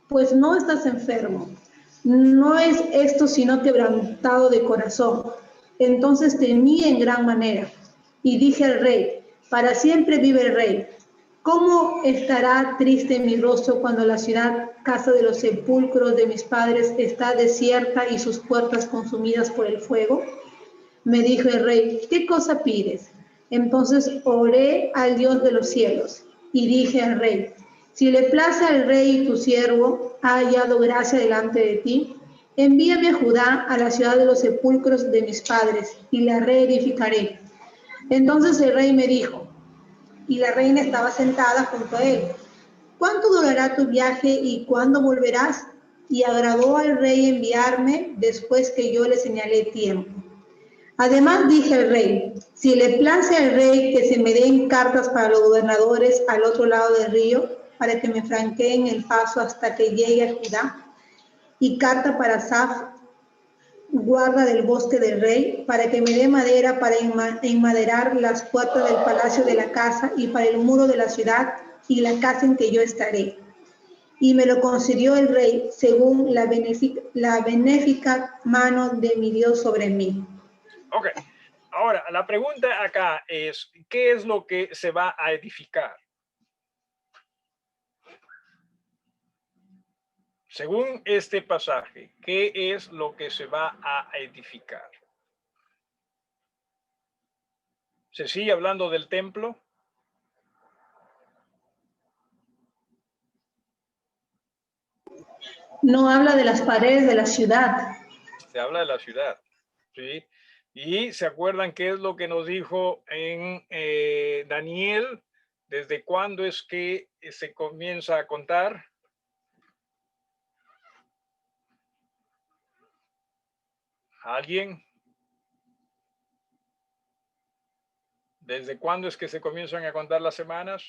Pues no estás enfermo, no es esto sino quebrantado de corazón. Entonces temí en gran manera, y dije al rey, para siempre vive el rey. ¿Cómo estará triste mi rostro cuando la ciudad, casa de los sepulcros de mis padres, está desierta y sus puertas consumidas por el fuego? Me dijo el rey, ¿qué cosa pides? Entonces oré al Dios de los cielos y dije al rey, si le place al rey y tu siervo ha hallado gracia delante de ti, envíame a Judá, a la ciudad de los sepulcros de mis padres, y la reedificaré. Entonces el rey me dijo, y la reina estaba sentada junto a él, ¿cuánto durará tu viaje y cuándo volverás? Y agradó al rey enviarme después que yo le señalé tiempo. Además dije al rey, si le place al rey que se me den cartas para los gobernadores al otro lado del río, para que me franqueen el paso hasta que llegue a Judá, y carta para Saf, guarda del bosque del rey, para que me dé madera para enmaderar las puertas del palacio de la casa y para el muro de la ciudad y la casa en que yo estaré. Y me lo concedió el rey según la benéfica mano de mi Dios sobre mí. Ok, ahora la pregunta acá es, ¿qué es lo que se va a edificar? Según este pasaje, ¿qué es lo que se va a edificar? ¿Se sigue hablando del templo? No habla de las paredes de la ciudad. Se habla de la ciudad, ¿sí? Y se acuerdan qué es lo que nos dijo en Daniel, ¿desde cuándo es que se comienza a contar? ¿Alguien? ¿Desde cuándo es que se comienzan a contar las semanas?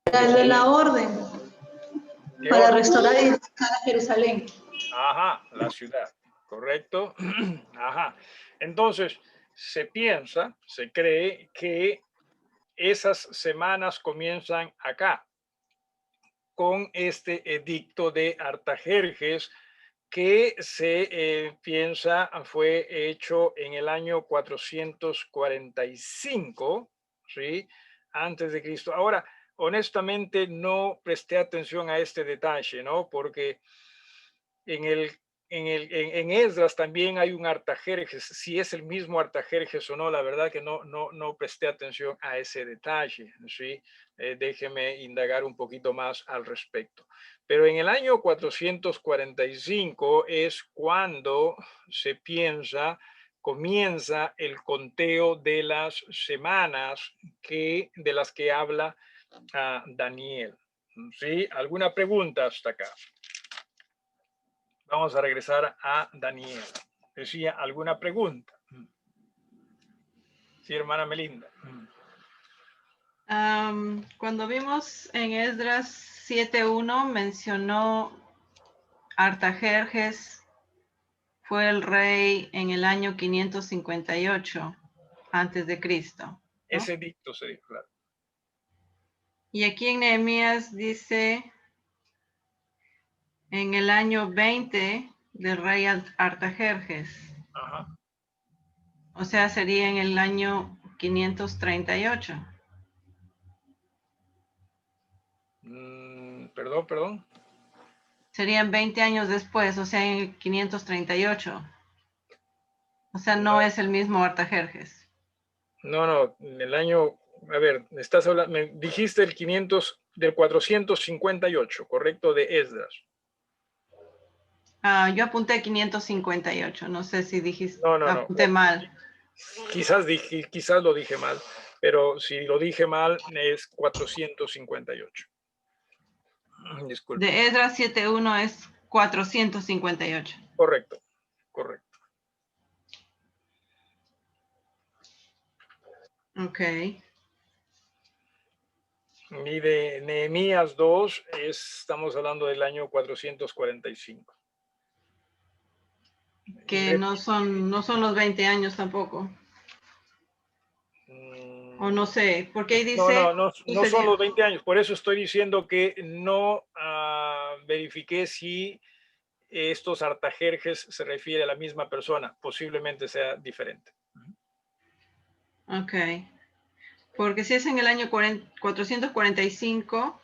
De la orden para orden? restaurar y edificar a Jerusalén. Ajá, la ciudad, correcto. Ajá. Entonces, se piensa, se cree que esas semanas comienzan acá, con este edicto de Artajerjes, que se piensa fue hecho en el año 445, ¿sí? Antes de Cristo. Ahora, honestamente, no presté atención a este detalle, ¿no? Porque en Esdras también hay un Artajerjes. Si es el mismo Artajerjes o no, la verdad que no presté atención a ese detalle, ¿sí? Déjeme indagar un poquito más al respecto. Pero en el año 445 es cuando se piensa, comienza el conteo de las semanas de las que habla Daniel. ¿Sí? ¿Alguna pregunta hasta acá? Vamos a regresar a Daniel. Decía, ¿alguna pregunta? Sí, hermana Melinda. Cuando vimos en Esdras 7:1 mencionó Artajerjes fue el rey en el año 558 antes de Cristo, ¿no? Ese dicto se dijo, claro. Y aquí en Nehemías dice en el año 20 del rey Artajerjes. Ajá. O sea, sería en el año 538. Perdón. Serían 20 años después, o sea, en el 538. O sea, no es el mismo Artajerjes. No, en el año, a ver, estás hablando, me dijiste del 458, ¿correcto? De Esdras. Yo apunté 558, no sé si dijiste, No. apunté mal. Quizás lo dije mal, pero si lo dije mal es 458. Disculpe. De Esdras 7:1 es 458. Correcto. Ok. Y de Nehemías 2 estamos hablando del año 445. Que no son los 20 años tampoco. O no sé, porque ahí dice... No son los 20 años. Por eso estoy diciendo que no verifiqué si estos Artajerjes se refiere a la misma persona. Posiblemente sea diferente. Ok. Porque si es en el año 445,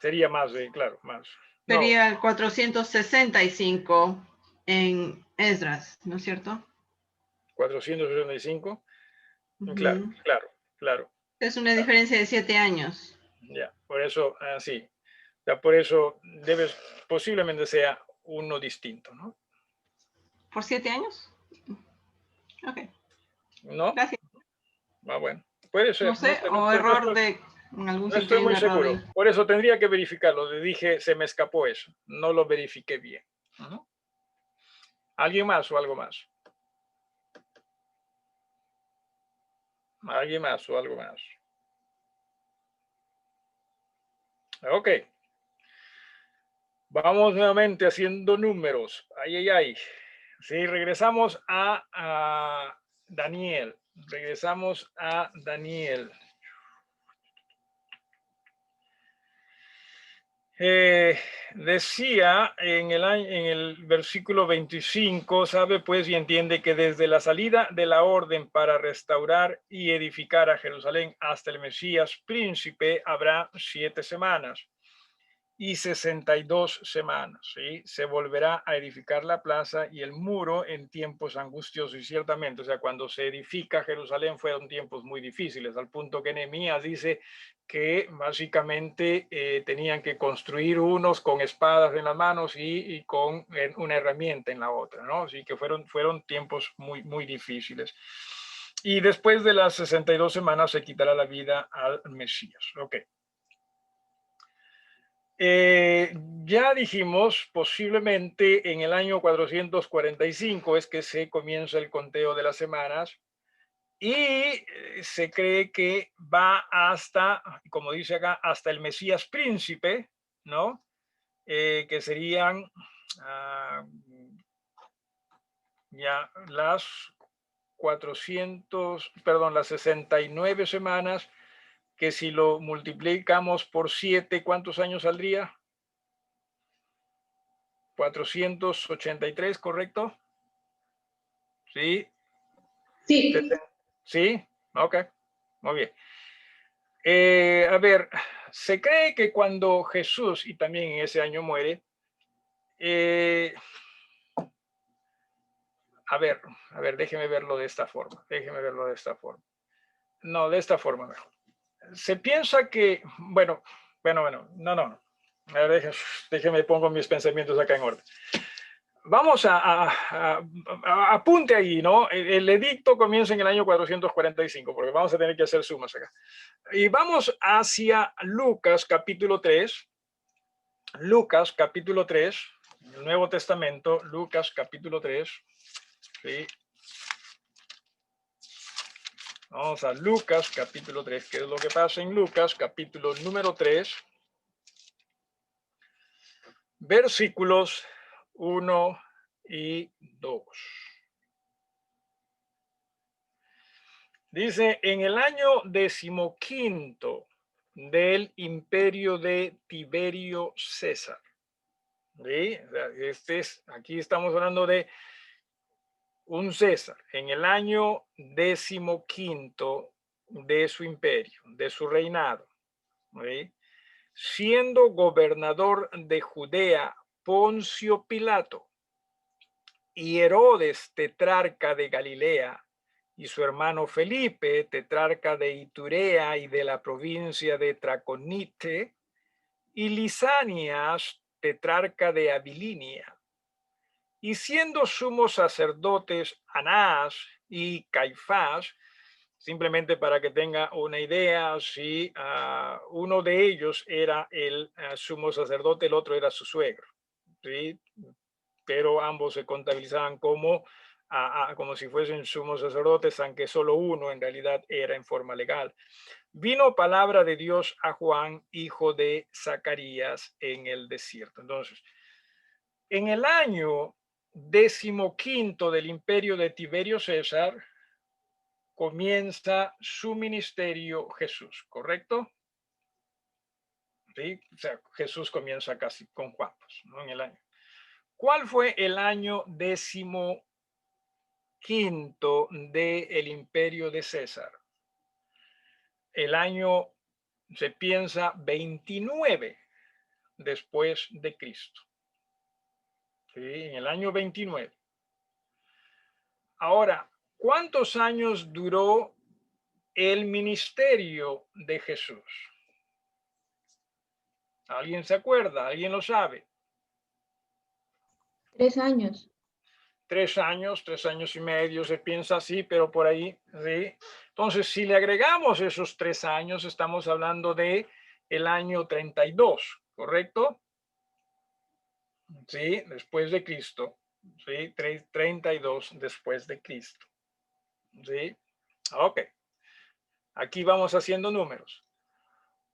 sería más, claro, más. sería el 465 en Esdras, ¿no es cierto? 465. Claro, claro, claro. Es una diferencia de 7 años. Ya, por eso, sí. Ya, por eso posiblemente sea uno distinto, ¿no? ¿Por 7 años? Ok. ¿No? Gracias. Bueno, puede ser. No sé, o error de... En algún No sitio estoy hay un muy error seguro. ahí. Por eso tendría que verificarlo. Le dije, se me escapó eso. No lo verifiqué bien. ¿Alguien más o algo más? ¿Alguien más o algo más? Ok. Vamos nuevamente haciendo números. Ay, ay, ay. Sí, regresamos a Daniel. Regresamos a Daniel. Decía en el versículo 25, sabe pues y entiende que desde la salida de la orden para restaurar y edificar a Jerusalén hasta el Mesías príncipe habrá 7 semanas y 62 semanas, ¿sí? Se volverá a edificar la plaza y el muro en tiempos angustiosos, y ciertamente, o sea, cuando se edifica Jerusalén fueron tiempos muy difíciles, al punto que Nehemías dice que básicamente tenían que construir unos con espadas en las manos y con una herramienta en la otra, ¿no? Así que fueron tiempos muy, muy difíciles. Y después de las 62 semanas se quitará la vida al Mesías. Ok. Ya dijimos, posiblemente en el año 445 es que se comienza el conteo de las semanas y se cree que va hasta, como dice acá, hasta el Mesías príncipe, ¿no? Que serían ya las 69 semanas, que si lo multiplicamos por 7, ¿cuántos años saldría? 483, ¿correcto? Sí. Sí. Sí, ok, muy bien. A ver, se cree que cuando Jesús, y también en ese año muere, a ver, déjeme verlo de esta forma, No, de esta forma mejor. Se piensa que, bueno, no. A ver, déjeme pongo mis pensamientos acá en orden. Vamos apunte ahí, ¿no? El edicto comienza en el año 445, porque vamos a tener que hacer sumas acá. Y vamos hacia Lucas capítulo 3. Lucas capítulo 3, el Nuevo Testamento, Lucas capítulo 3. ¿Sí? Vamos a Lucas capítulo 3. ¿Qué es lo que pasa en Lucas capítulo número 3? Versículos 1 y 2. Dice, en el año 15 del imperio de Tiberio César. ¿Sí? Aquí estamos hablando de un César, en el año 15 de su imperio, de su reinado. ¿Sí? Siendo gobernador de Judea Poncio Pilato y Herodes, tetrarca de Galilea, y su hermano Felipe, tetrarca de Iturea y de la provincia de Traconite, y Lisanias, tetrarca de Abilinia. Y siendo sumos sacerdotes Anás y Caifás, simplemente para que tenga una idea, si uno de ellos era el sumo sacerdote, el otro era su suegro, ¿sí? Pero ambos se contabilizaban como como si fuesen sumos sacerdotes, aunque solo uno en realidad era en forma legal. Vino palabra de Dios a Juan, hijo de Zacarías, en el desierto. Entonces, en el año 15º del imperio de Tiberio César, comienza su ministerio Jesús, ¿correcto? ¿Sí? O sea, Jesús comienza casi con Juan, pues, ¿no? En el año. ¿Cuál fue el año 15º del imperio de César? El año, se piensa, 29 después de Cristo. ¿Sí? En el año 29. Ahora, ¿cuántos años duró el ministerio de Jesús? ¿Alguien se acuerda? ¿Alguien lo sabe? 3 años. 3 años, 3 años y medio, se piensa así, pero por ahí, ¿sí? Entonces, si le agregamos esos 3 años, estamos hablando de el año 32, ¿correcto? Sí, después de Cristo, ¿sí? 32 después de Cristo, ¿sí? Ok. Aquí vamos haciendo números.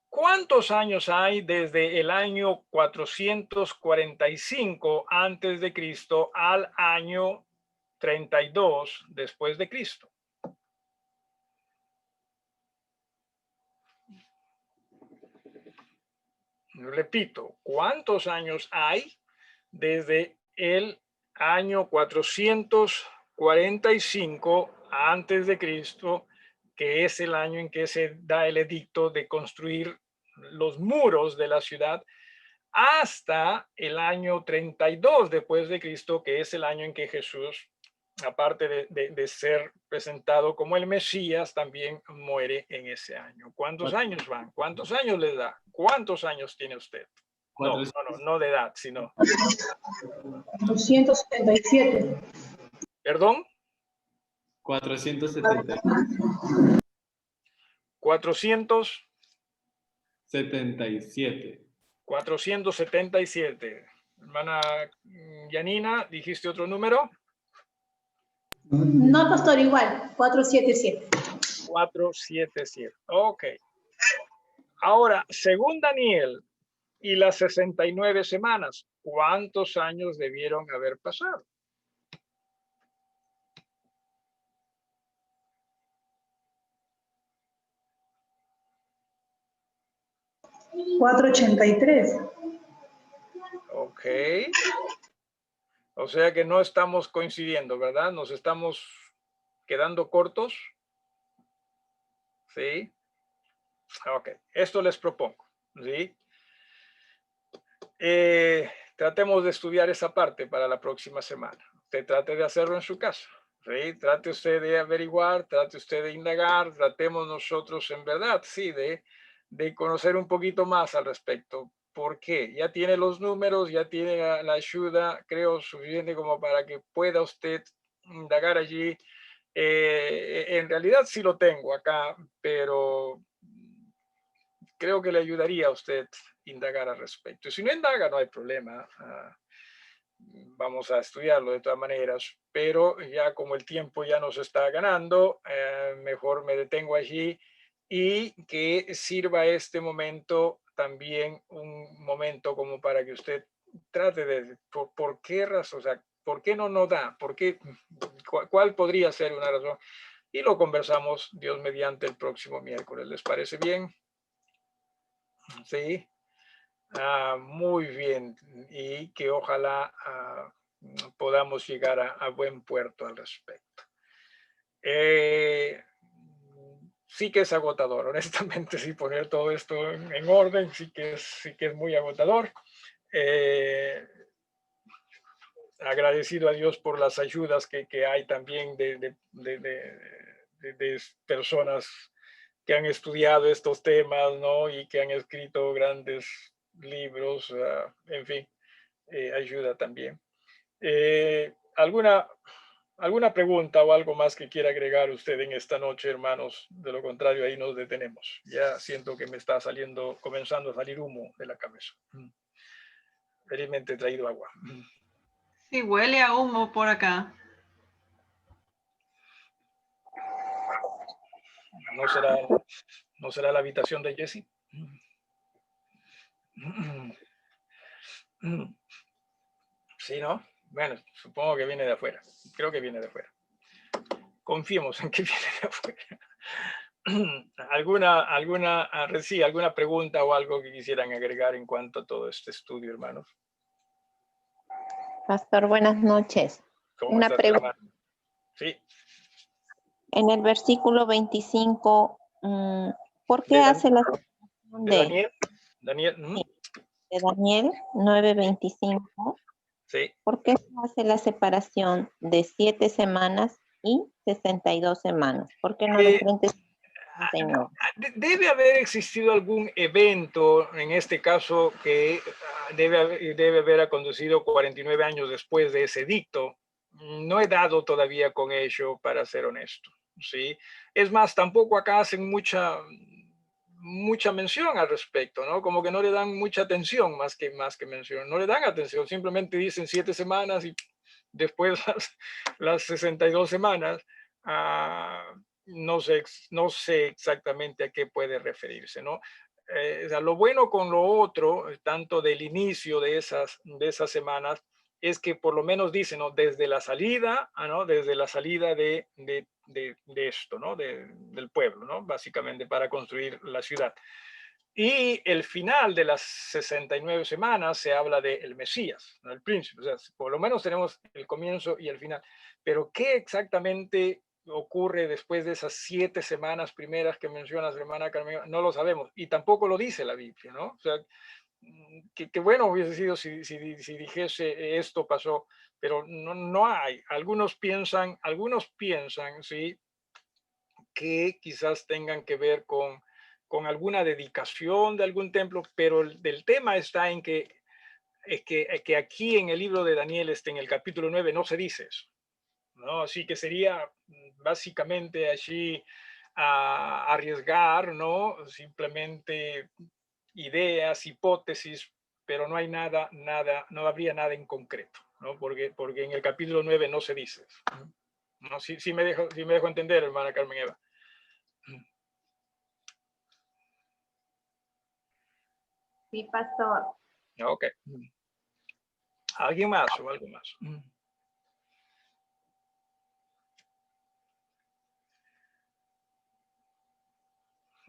¿Cuántos años hay desde el año 445 antes de Cristo al año 32 después de Cristo? Repito, ¿cuántos años hay desde el año 445 antes de Cristo, que es el año en que se da el edicto de construir los muros de la ciudad, hasta el año 32 después de Cristo, que es el año en que Jesús, aparte de ser presentado como el Mesías, también muere en ese año? ¿Cuántos años van? ¿Cuántos años les da? ¿Cuántos años tiene usted? No de edad, sino... 277. ¿Perdón? 470. 477. 477. Hermana Yanina, ¿dijiste otro número? No, pastor, igual, 477. 477. Ok. Ahora, según Daniel y las 69 semanas, ¿cuántos años debieron haber pasado? $483. Ok. O sea que no estamos coincidiendo, ¿verdad? Nos estamos quedando cortos. ¿Sí? Ok. Esto les propongo. ¿Sí? Tratemos de estudiar esa parte para la próxima semana. Usted trate de hacerlo en su casa. ¿Sí? Trate usted de averiguar, trate usted de indagar, tratemos nosotros en verdad, sí, de conocer un poquito más al respecto. ¿Por qué? Ya tiene los números, ya tiene la ayuda, creo, suficiente como para que pueda usted indagar allí. En realidad sí lo tengo acá, pero creo que le ayudaría a usted indagar al respecto. Y si no indaga, no hay problema. Vamos a estudiarlo de todas maneras, pero ya como el tiempo ya nos está ganando, mejor me detengo allí y que sirva este momento también un momento como para que usted trate de, ¿por qué razón? O sea, ¿por qué no nos da? ¿Por qué? ¿Cuál podría ser una razón? Y lo conversamos, Dios mediante, el próximo miércoles. ¿Les parece bien? Sí. Muy bien, y que ojalá podamos llegar a buen puerto al respecto. Sí que es agotador, honestamente, sí, poner todo esto en orden, sí que es muy agotador. Agradecido a Dios por las ayudas que hay también de personas que han estudiado estos temas, ¿no? Y que han escrito grandes libros, en fin, ayuda también. ¿Alguna pregunta o algo más que quiera agregar usted en esta noche, hermanos? De lo contrario, ahí nos detenemos. Ya siento que me está comenzando a salir humo de la cabeza. Felizmente he traído agua. Sí, huele a humo por acá. ¿No será la habitación de Jesse? Sí, ¿no? Bueno, supongo que viene de afuera. Creo que viene de afuera. Confiemos en que viene de afuera. ¿Alguna pregunta o algo que quisieran agregar en cuanto a todo este estudio, hermanos? Pastor, buenas noches. ¿Cómo Una estás, pregunta. hermano? Sí. En el versículo 25, ¿por qué De hace la separación ¿De Daniel? Daniel, de Daniel 9:25? sí. ¿Por qué se hace la separación de 7 semanas y 62 semanas? ¿Por qué no de frente 69? Debe haber existido algún evento, en este caso, que debe haber acontecido 49 años después de ese edicto. No he dado todavía con ello, para ser honesto. ¿Sí? Es más, tampoco acá hacen mucha mención al respecto, ¿no? Como que no le dan mucha atención, más que mención. No le dan atención, simplemente dicen 7 semanas y después las 62 semanas. No sé exactamente a qué puede referirse, ¿no? O sea, lo bueno con lo otro, tanto del inicio de esas semanas, es que por lo menos dicen, ¿no? Desde la salida, ¿no? Desde la salida de esto, ¿no? Del pueblo, ¿no? Básicamente para construir la ciudad. Y el final de las 69 semanas se habla del Mesías, ¿no? El príncipe. O sea, por lo menos tenemos el comienzo y el final. Pero ¿qué exactamente ocurre después de esas 7 semanas primeras que mencionas, hermana Carmen? No lo sabemos. Y tampoco lo dice la Biblia, ¿no? O sea, que bueno hubiese sido si dijese esto pasó, pero no hay. Algunos piensan, ¿sí? Que quizás tengan que ver con alguna dedicación de algún templo, pero el tema está en que aquí en el libro de Daniel, en el capítulo 9, no se dice eso, ¿no? Así que sería básicamente allí arriesgar, ¿no? Simplemente ideas, hipótesis, pero no hay nada, no habría nada en concreto, ¿no? Porque en el capítulo 9 no se dice eso, ¿no? Sí me dejo entender, hermana Carmen Eva. Sí, pastor. Ok. ¿Alguien más o algo más?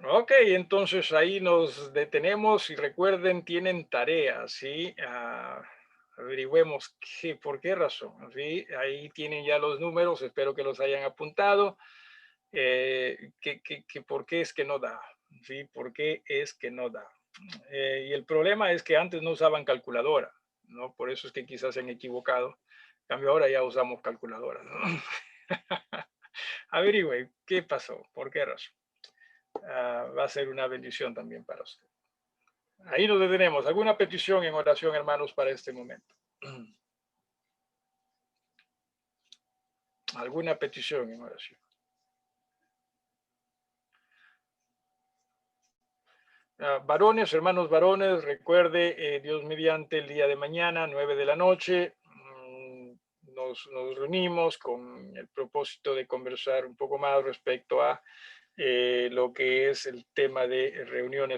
Ok, entonces ahí nos detenemos y recuerden, tienen tareas, ¿sí? Averigüemos por qué razón, ¿sí? Ahí tienen ya los números, espero que los hayan apuntado. ¿Por qué es que no da? ¿Sí? ¿Por qué es que no da? Y el problema es que antes no usaban calculadora, ¿no? Por eso es que quizás se han equivocado. En cambio, ahora ya usamos calculadora, ¿no? Averigüe qué pasó, por qué razón. Va a ser una bendición también para usted. Ahí nos detenemos. ¿Alguna petición en oración, hermanos, para este momento? ¿Alguna petición en oración? Varones, hermanos varones, recuerde, Dios mediante, el día de mañana, 9 de la noche, nos reunimos con el propósito de conversar un poco más respecto a lo que es el tema de reuniones